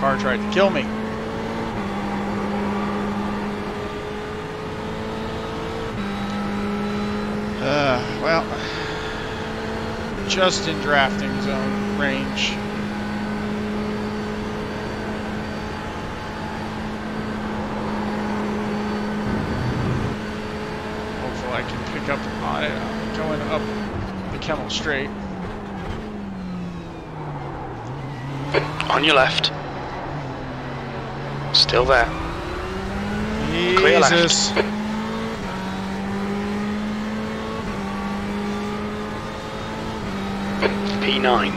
Car tried to kill me. Well, just in drafting zone range. Hopefully I can pick up on it. I'm going up the Kemmel Straight. On your left. Still there. Jesus. Clear left. P9.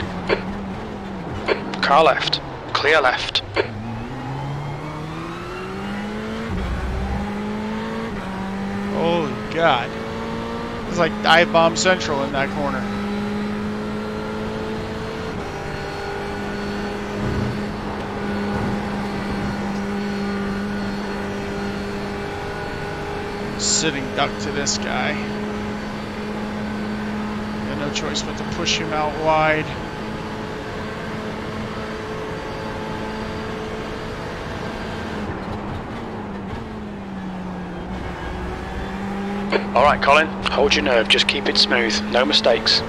Car left. Clear left. Holy God. It's like dive bomb central in that corner. Sitting duck to this guy. Got no choice but to push him out wide. Alright, Colin, hold your nerve, just keep it smooth, no mistakes.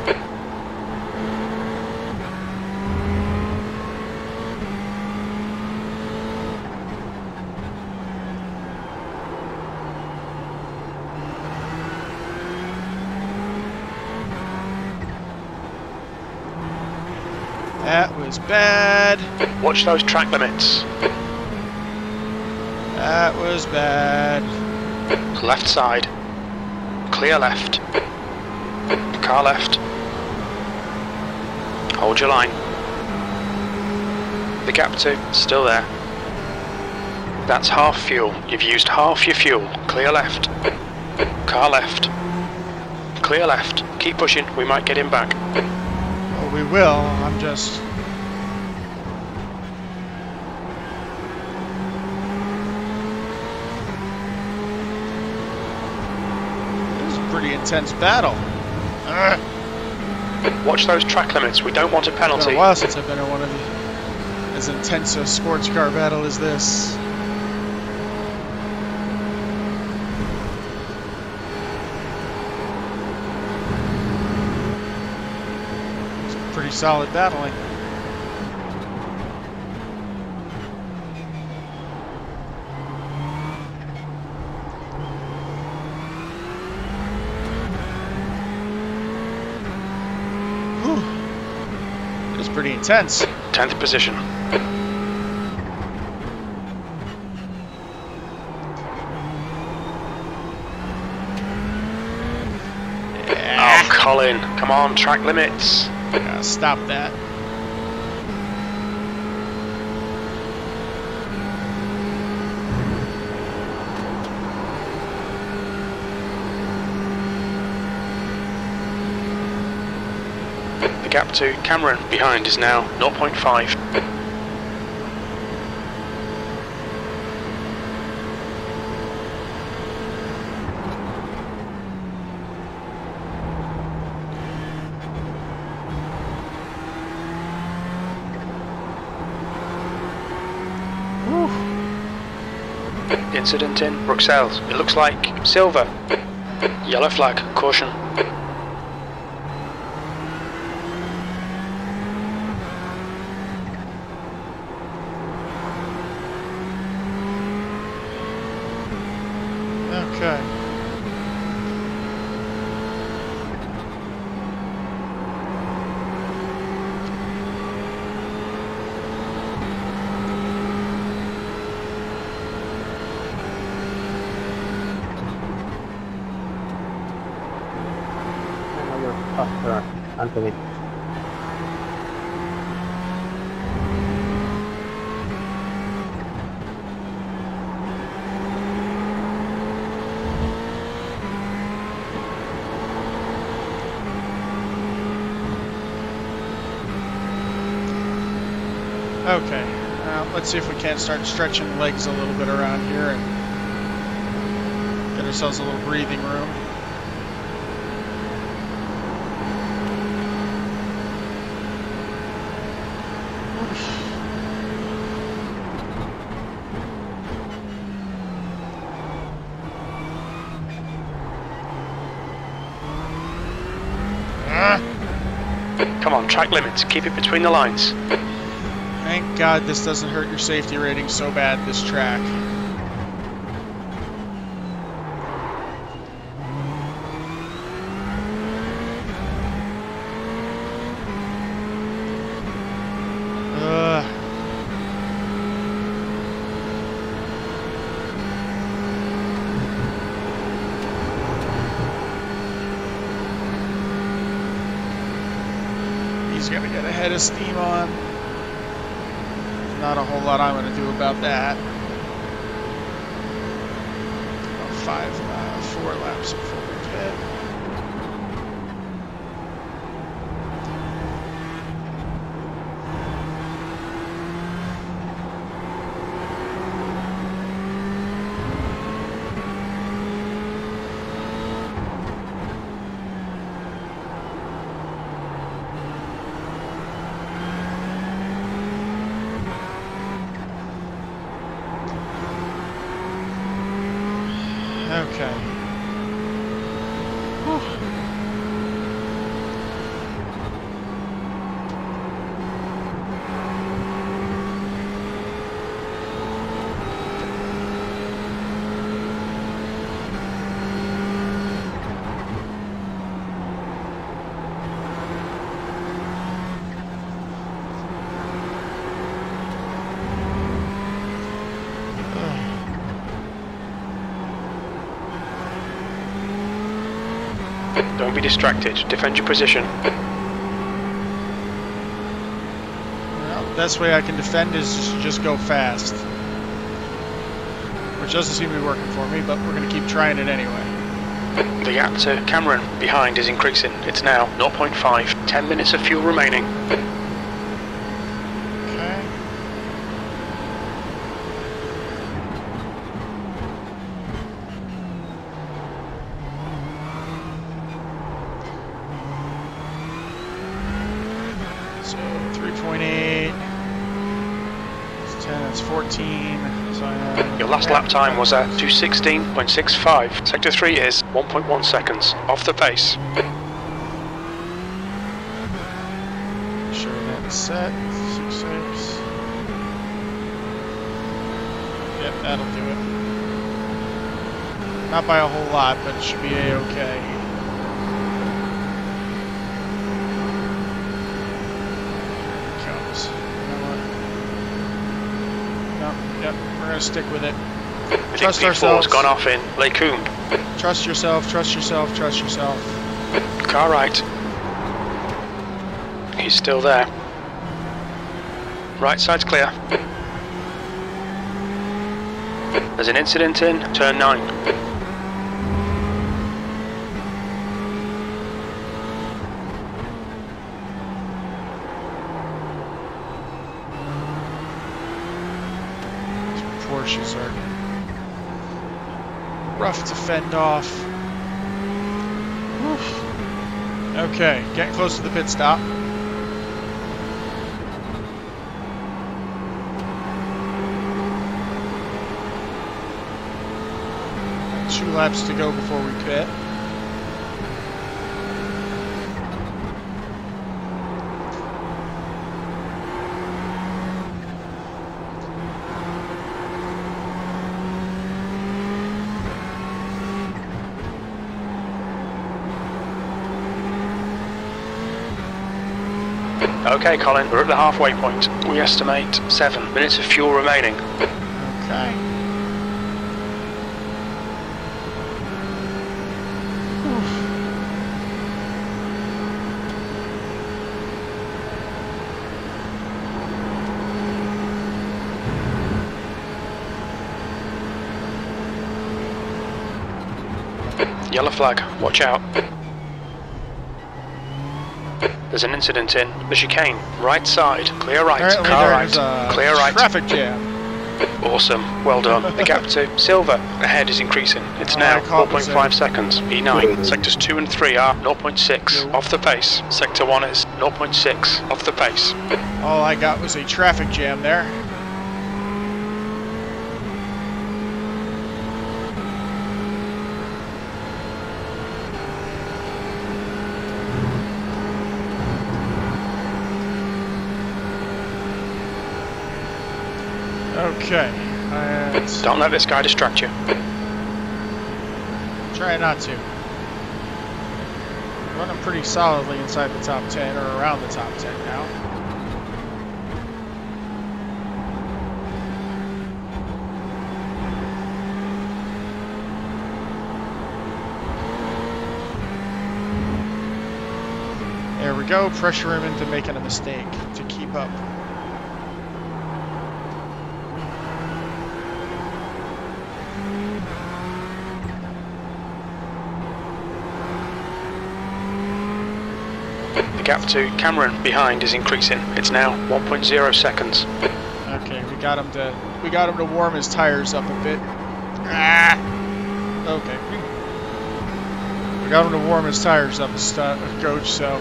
That was bad. Watch those track limits. That was bad. Left side. Clear left. Car left. Hold your line. The gap 2, still there. That's half fuel. You've used half your fuel. Clear left. Car left. Clear left. Keep pushing. We might get him back. Oh, we will. I'm just... This is a pretty intense battle. Watch those track limits. We don't want a It's penalty. been a while since I've been in one of as intense a sports car battle as this. It's pretty solid battling. Whew. It was pretty intense. 10th position. Yeah. Oh, Colin, come on, track limits. Gotta stop that. The gap to Cameron behind is now 0.5. Incident in Bruxelles. It looks like silver. Yellow flag. Caution. Okay. Anthony. Okay, let's see if we can't start stretching legs a little bit around here and get ourselves a little breathing room. Come on, track limits. Keep it between the lines. Thank God this doesn't hurt your safety rating so bad, this track. He's gonna get a head of steam on. Not a whole lot I'm gonna do about that. About 4 laps before we pit. Okay. Whew. Don't be distracted. Defend your position. Well, the best way I can defend is just go fast. Which doesn't seem to be working for me, but we're going to keep trying it anyway. The gap to Cameron behind is increasing. It's now 0.5. 10 minutes of fuel remaining. Okay. So 3.8. It's 10, that's 14. So Your last lap time was at 2:16.65. Sector 3 is 1.1 seconds off the pace. sure that's set. 6.6. Yep, that'll do it. Not by a whole lot, but it should be a-okay. Yep, we're gonna stick with it. Trust ourselves. P4's gone off in Lacoon. Trust yourself, trust yourself, trust yourself. Car right. He's still there. Right side's clear. There's an incident in turn 9. Porsches are rough to fend off. Whew. Okay, getting close to the pit stop. Got 2 laps to go before we pit. Okay, Colin, we're at the halfway point. We estimate 7 minutes of fuel remaining. Okay. Yellow flag, watch out. There's an incident in the chicane. Right side. Clear right. Apparently Car right. there's a Clear right. traffic jam. Awesome. Well done. The gap to silver ahead is increasing. It's now 4.5 seconds. E9. Sectors 2 and 3 are 0.6 off the pace. Sector 1 is 0.6 off the pace. All I got was a traffic jam there. Okay. And Don't let this guy distract you. try not to. Running pretty solidly inside the top 10 or around the top 10 now. There we go. Pressure him into making a mistake to keep up. The gap to Cameron behind is increasing. It's now 1.0 seconds. Okay, we got him to warm his tires up a bit. Ah. Okay. We got him to warm his tires up, coach. So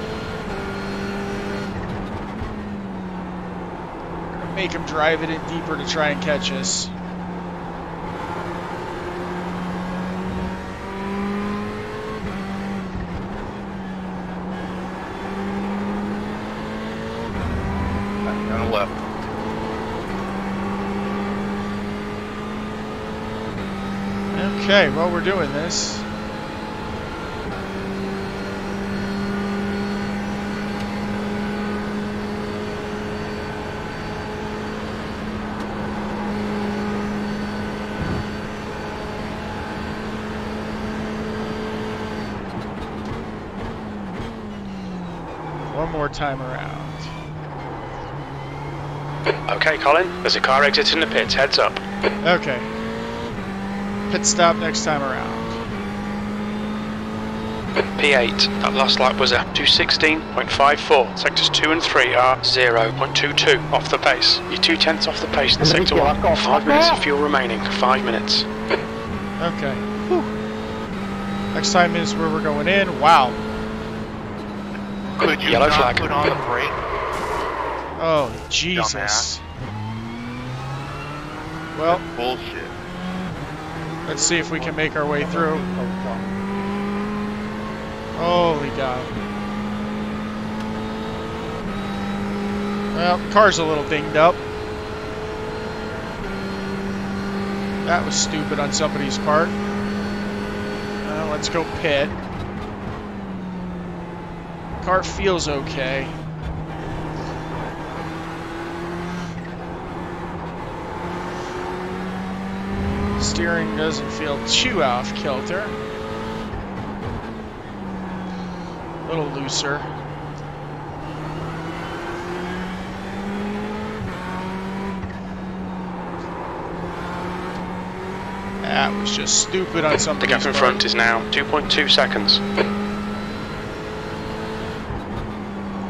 make him drive it in deeper to try and catch us. On the left. Okay, well, we're doing this. One more time around. Okay, Colin, there's a car exiting the pits. Heads up. Okay. Pit stop next time around. P8. That last lap was a 2:16.54. Sectors 2 and 3 are 0.22 off the pace. You're 2/10 off the pace in sector 1. 5 minutes of fuel remaining. 5 minutes. Okay. Whew. Next time is where we're going in. Wow. Could you Yellow not flag. put on the brake? Oh, Jesus. Well, Bullshit. let's see if we can make our way through. Holy God. Well, the car's a little dinged up. That was stupid on somebody's part. Let's go pit. Car feels okay. Steering doesn't feel too off kilter. A little looser. That was just stupid on something. The gap in front is now 2.2 seconds.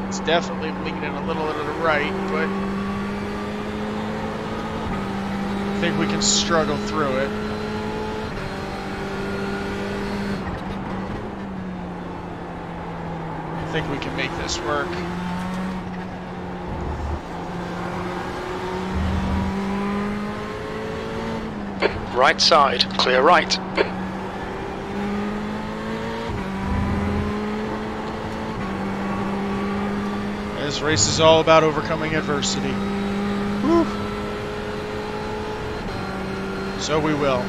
It's definitely leaning a little to the right, but I think we can struggle through it. I think we can make this work. Right side, clear right. This race is all about overcoming adversity. Whew. So we will.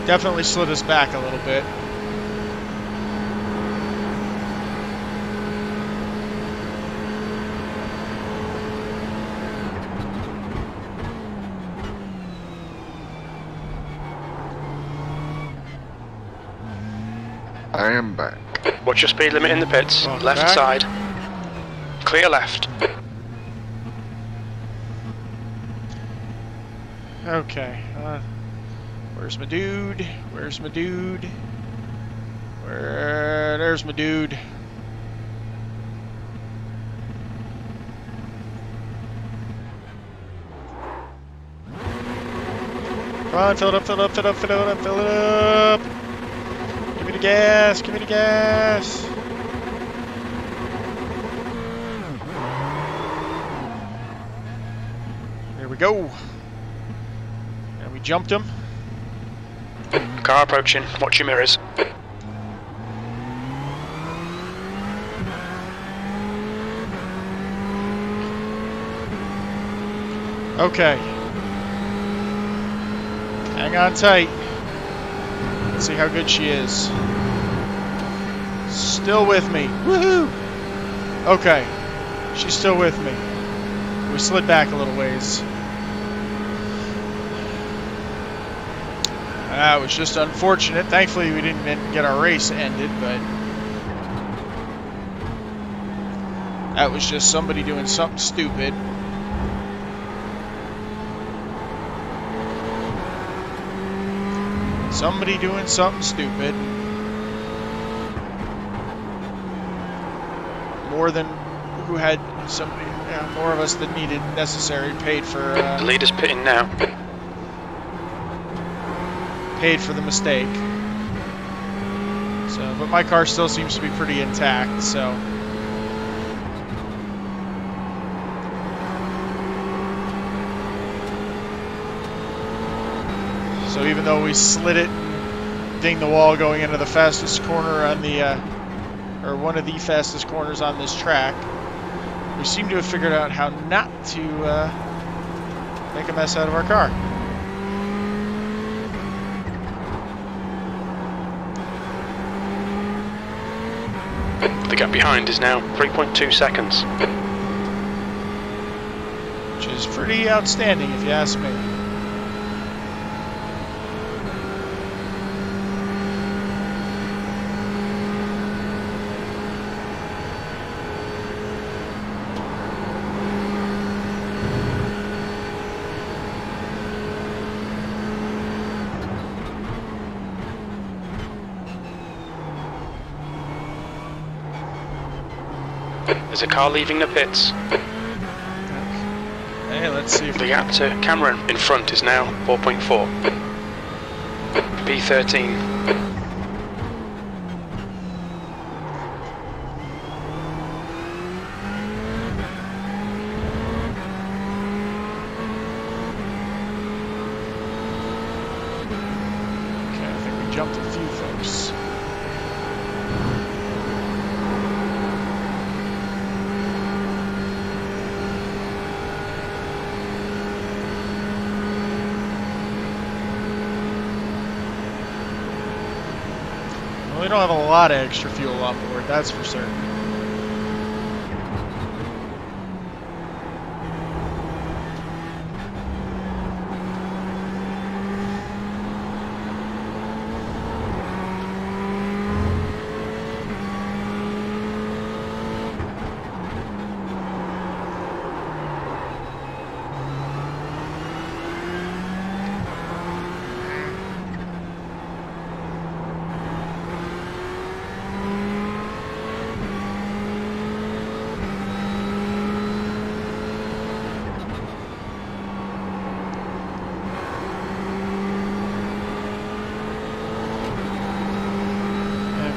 Definitely slid us back a little bit. I am back. Watch your speed limit in the pits. Welcome Left back. side. Clear left. Okay. Where's my dude? Where's my dude? There's my dude. Come on, fill it up, fill it up, fill it up, fill it up, fill it up. Give me the gas, give me the gas. There we go. And we jumped him. Car approaching. Watch your mirrors. Okay. Hang on tight. Let's see how good she is. Still with me. Woohoo! Okay. She's still with me. We slid back a little ways. That was just unfortunate. Thankfully, we didn't get our race ended, but that was just somebody doing something stupid. Somebody doing something stupid. More than who had somebody, more of us than needed necessary paid for. The leader's pitting now. Paid for the mistake. So, but my car still seems to be pretty intact. So. So even though we slid it, and dinged the wall going into the fastest corner on the, or one of the fastest corners on this track, we seem to have figured out how not to make a mess out of our car. The gap behind is now 3.2 seconds. Which is pretty outstanding if you ask me. There's a car leaving the pits. Hey, let's see if The gap to Cameron in front is now 4.4. B13. Okay, I think we jumped a few folks. Well, we don't have a lot of extra fuel on board, that's for certain.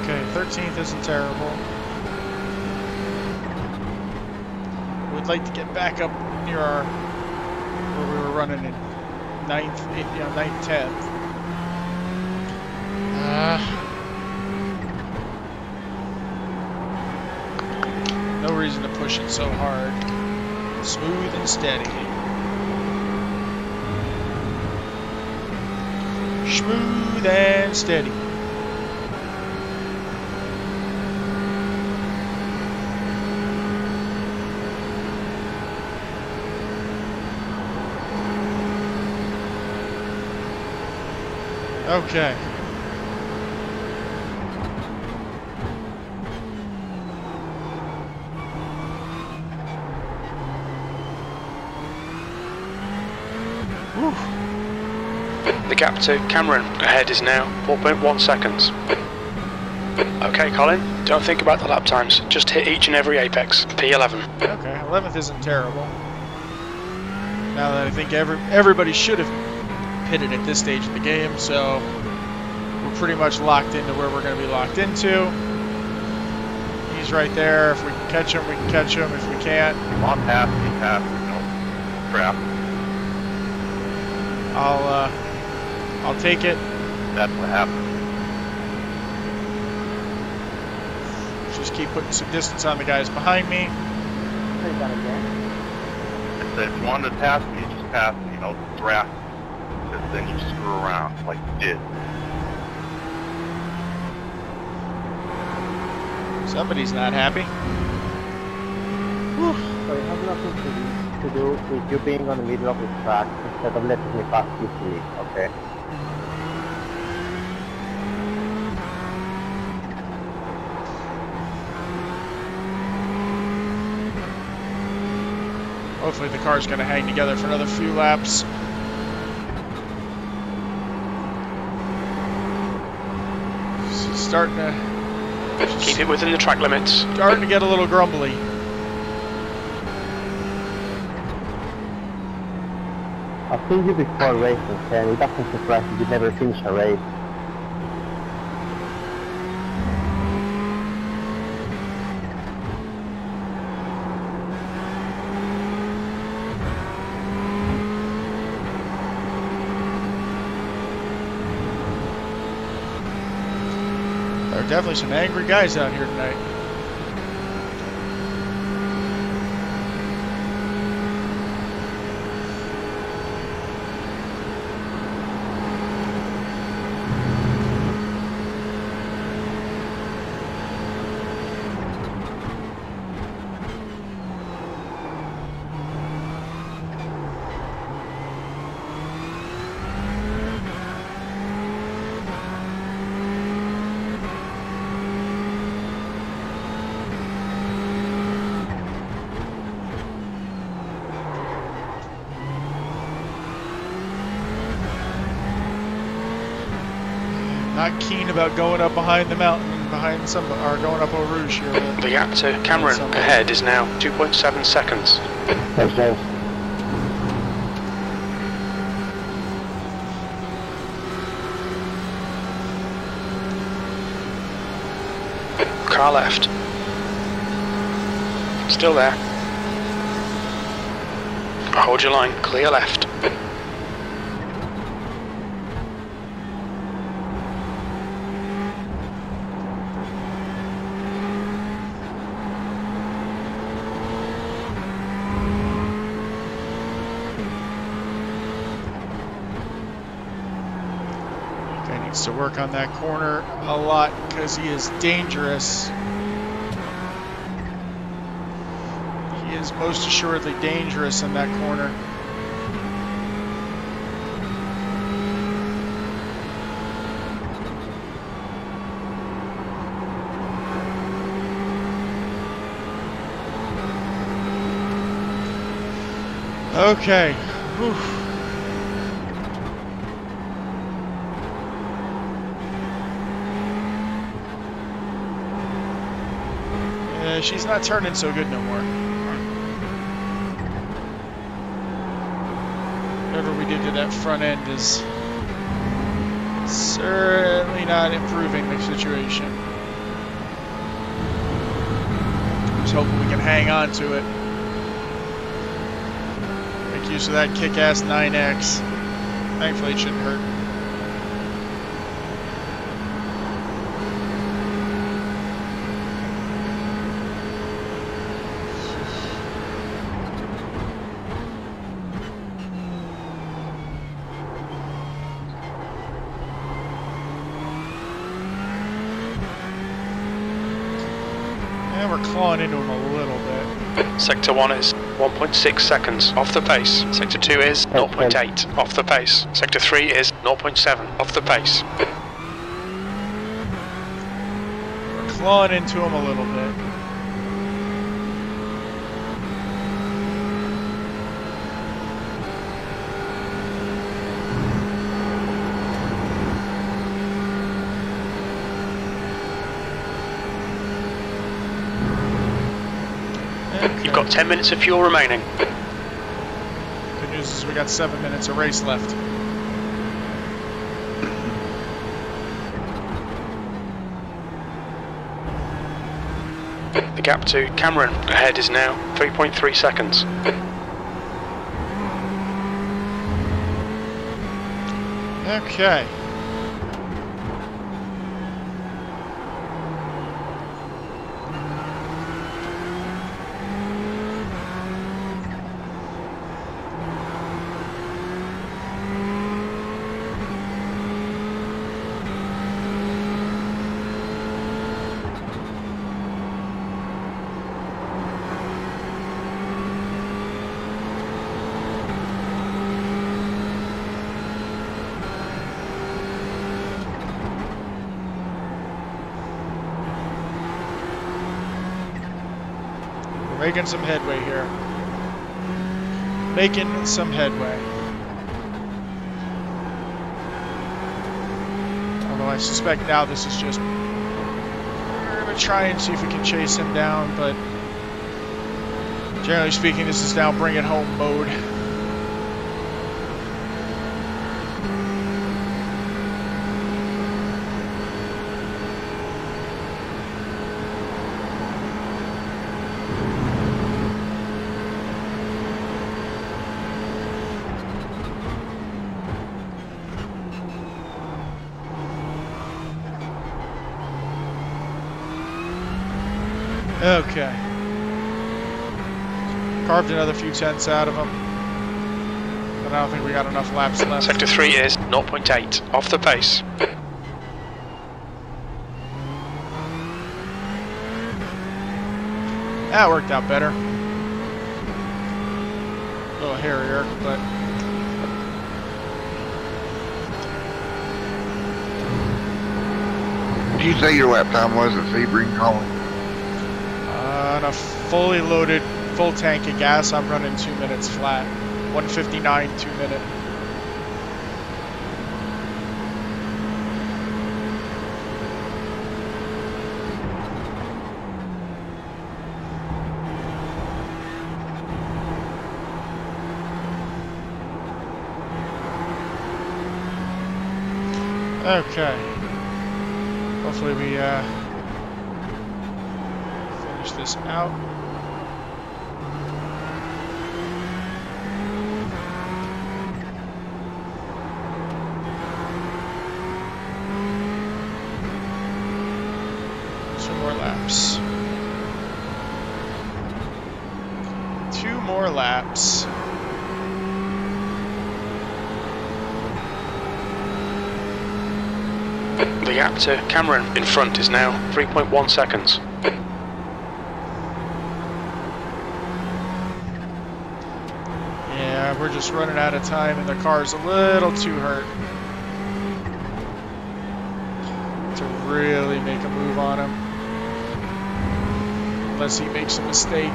Okay, 13th isn't terrible. We'd like to get back up near our where we were running in 9th, 10th. No reason to push it so hard. Smooth and steady. Smooth and steady. Okay. Whew. The gap to Cameron ahead is now 4.1 seconds. Okay, Colin, don't think about the lap times. Just hit each and every apex. P11. Okay, 11th isn't terrible. Now that I think everybody should have pitted at this stage of the game, so we're pretty much locked into where we're going to be locked into. He's right there. If we can catch him, we can catch him. If we can't, I'm happy, no crap. I'll take it. That's what happened. Just keep putting some distance on the guys behind me. I said, if you wanted to pass me, just pass me, draft. Because then you screw around like you did. Somebody's not happy. Whew. So it has nothing to do with you being on the middle of the track instead of letting me pass you free, okay? Hopefully the car's going to hang together for another few laps. It's starting to... Keep it within the track limits. Starting to get a little grumbly. I've seen you before racing, and it doesn't surprise me you never finish a race. There are definitely some angry guys out here tonight. Not keen about going up behind the mountain, behind some, or going up Eau Rouge here. The gap to Cameron ahead is now 2.7 seconds. That's nice. Car left. Still there. Hold your line, clear left. Needs to work on that corner a lot because he is dangerous. He is most assuredly dangerous in that corner. Okay. Whew. She's not turning so good no more. Whatever we did to that front end is certainly not improving the situation. I'm just hoping we can hang on to it. Make use of that kick-ass 9X. Thankfully it shouldn't hurt. We're clawing into him a little bit. Sector 1 is 1.6 seconds off the pace. Sector 2 is 0.8 off the pace. Sector 3 is 0.7 off the pace. We're clawing into him a little bit. You've got 10 minutes of fuel remaining. Good news is we got 7 minutes of race left. The gap to Cameron ahead is now 3.3 seconds. Okay. Making some headway here. Making some headway. Although I suspect now this is just... We're going to try and see if we can chase him down, but... Generally speaking, this is now bring it home mode. Okay. Carved another few tenths out of him. But I don't think we got enough laps left. Sector 3 is 0.8 off the pace. That worked out better. A little hairier, but... Did you say your lap time was at Sebring, Colin? On a fully loaded, full tank of gas, I'm running 2 minutes flat. 1:59, 2 minute. Okay. Hopefully we finish this out. Two more laps. 2 more laps. The gap to Cameron in front is now 3.1 seconds. Yeah, we're just running out of time and the car's a little too hurt to really make a move on him. Unless he makes a mistake.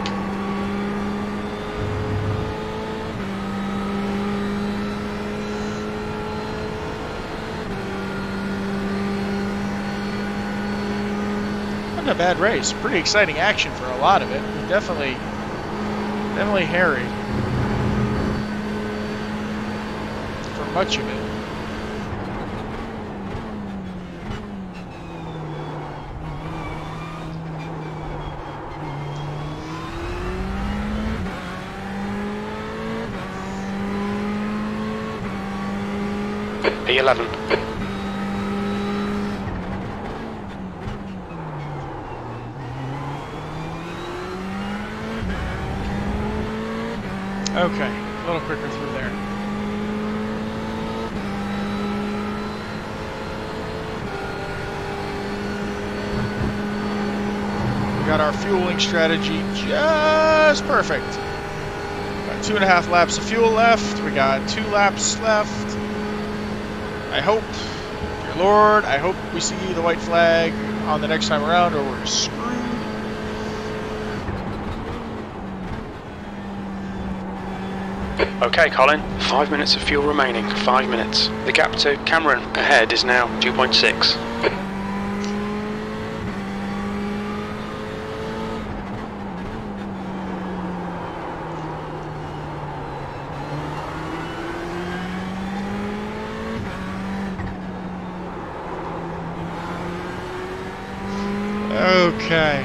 Not a bad race. Pretty exciting action for a lot of it. Definitely hairy for much of it. P11. Okay, a little quicker through there. We got our fueling strategy just perfect. Got 2.5 laps of fuel left. We got 2 laps left. I hope, dear Lord, I hope we see the white flag on the next time around or we're screwed. Okay, Colin, 5 minutes of fuel remaining. 5 minutes. The gap to Cameron ahead is now 2.6. Okay.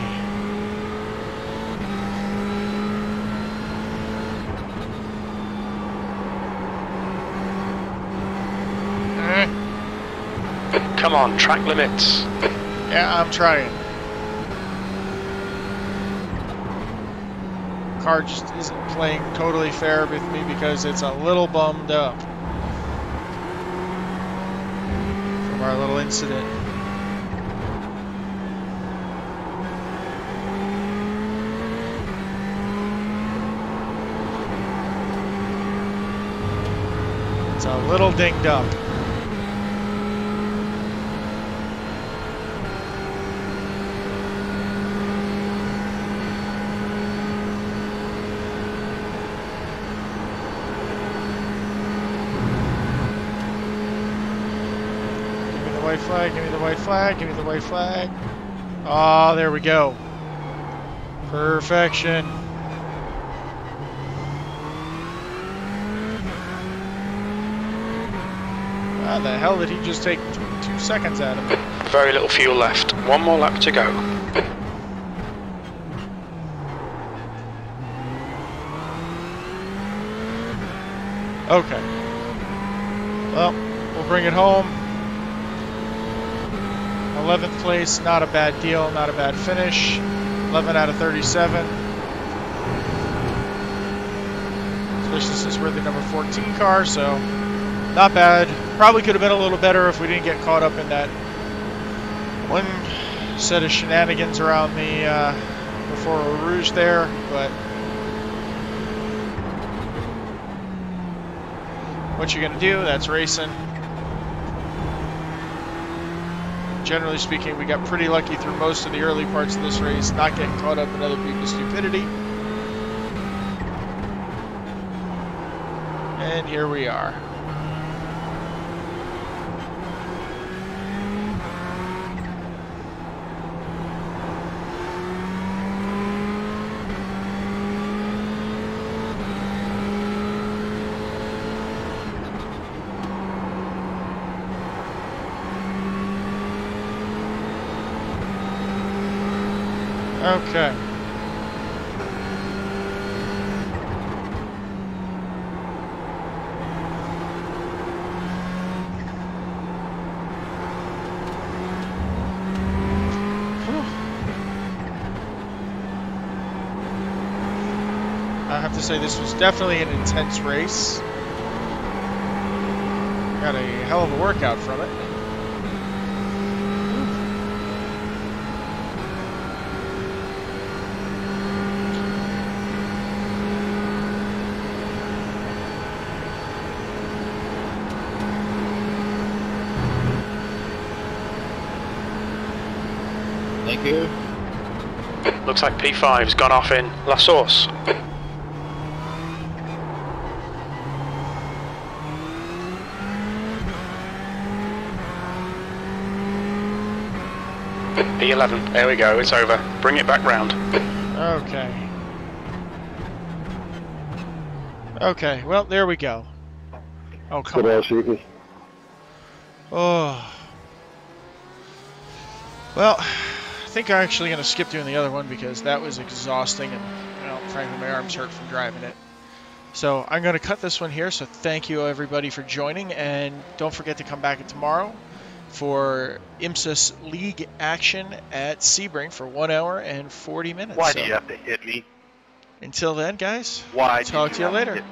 Come on, track limits. Yeah, I'm trying. Car just isn't playing totally fair with me because it's a little bummed up from our little incident. It's a little dinged up. White flag, give me the white flag, give me the white flag. Oh, there we go. Perfection. How the hell did he just take 2 seconds out of it? Very little fuel left. One more lap to go. Okay. Well, we'll bring it home. 11th place, not a bad deal, not a bad finish. 11 out of 37. Especially since we're the number 14 car, so not bad. Probably could have been a little better if we didn't get caught up in that one set of shenanigans around the before Eau Rouge there, but what you gonna do? That's racing. Generally speaking, we got pretty lucky through most of the early parts of this race, not getting caught up in other people's stupidity. And here we are. Okay. I have to say this was definitely an intense race. Got a hell of a workout from it. Thank you. Looks like P5's gone off in La Source. P11, there we go, it's over. Bring it back round. Okay. Okay, well, there we go. Oh, come on. Oh. Well, I think I'm actually going to skip doing the other one because that was exhausting and, well, frankly, my arm's hurt from driving it. So I'm going to cut this one here, so thank you everybody for joining, and don't forget to come back tomorrow for IMSA League action at Sebring for 1 hour and 40 minutes. Why do you have to hit me? Until then, guys, Why talk to you later.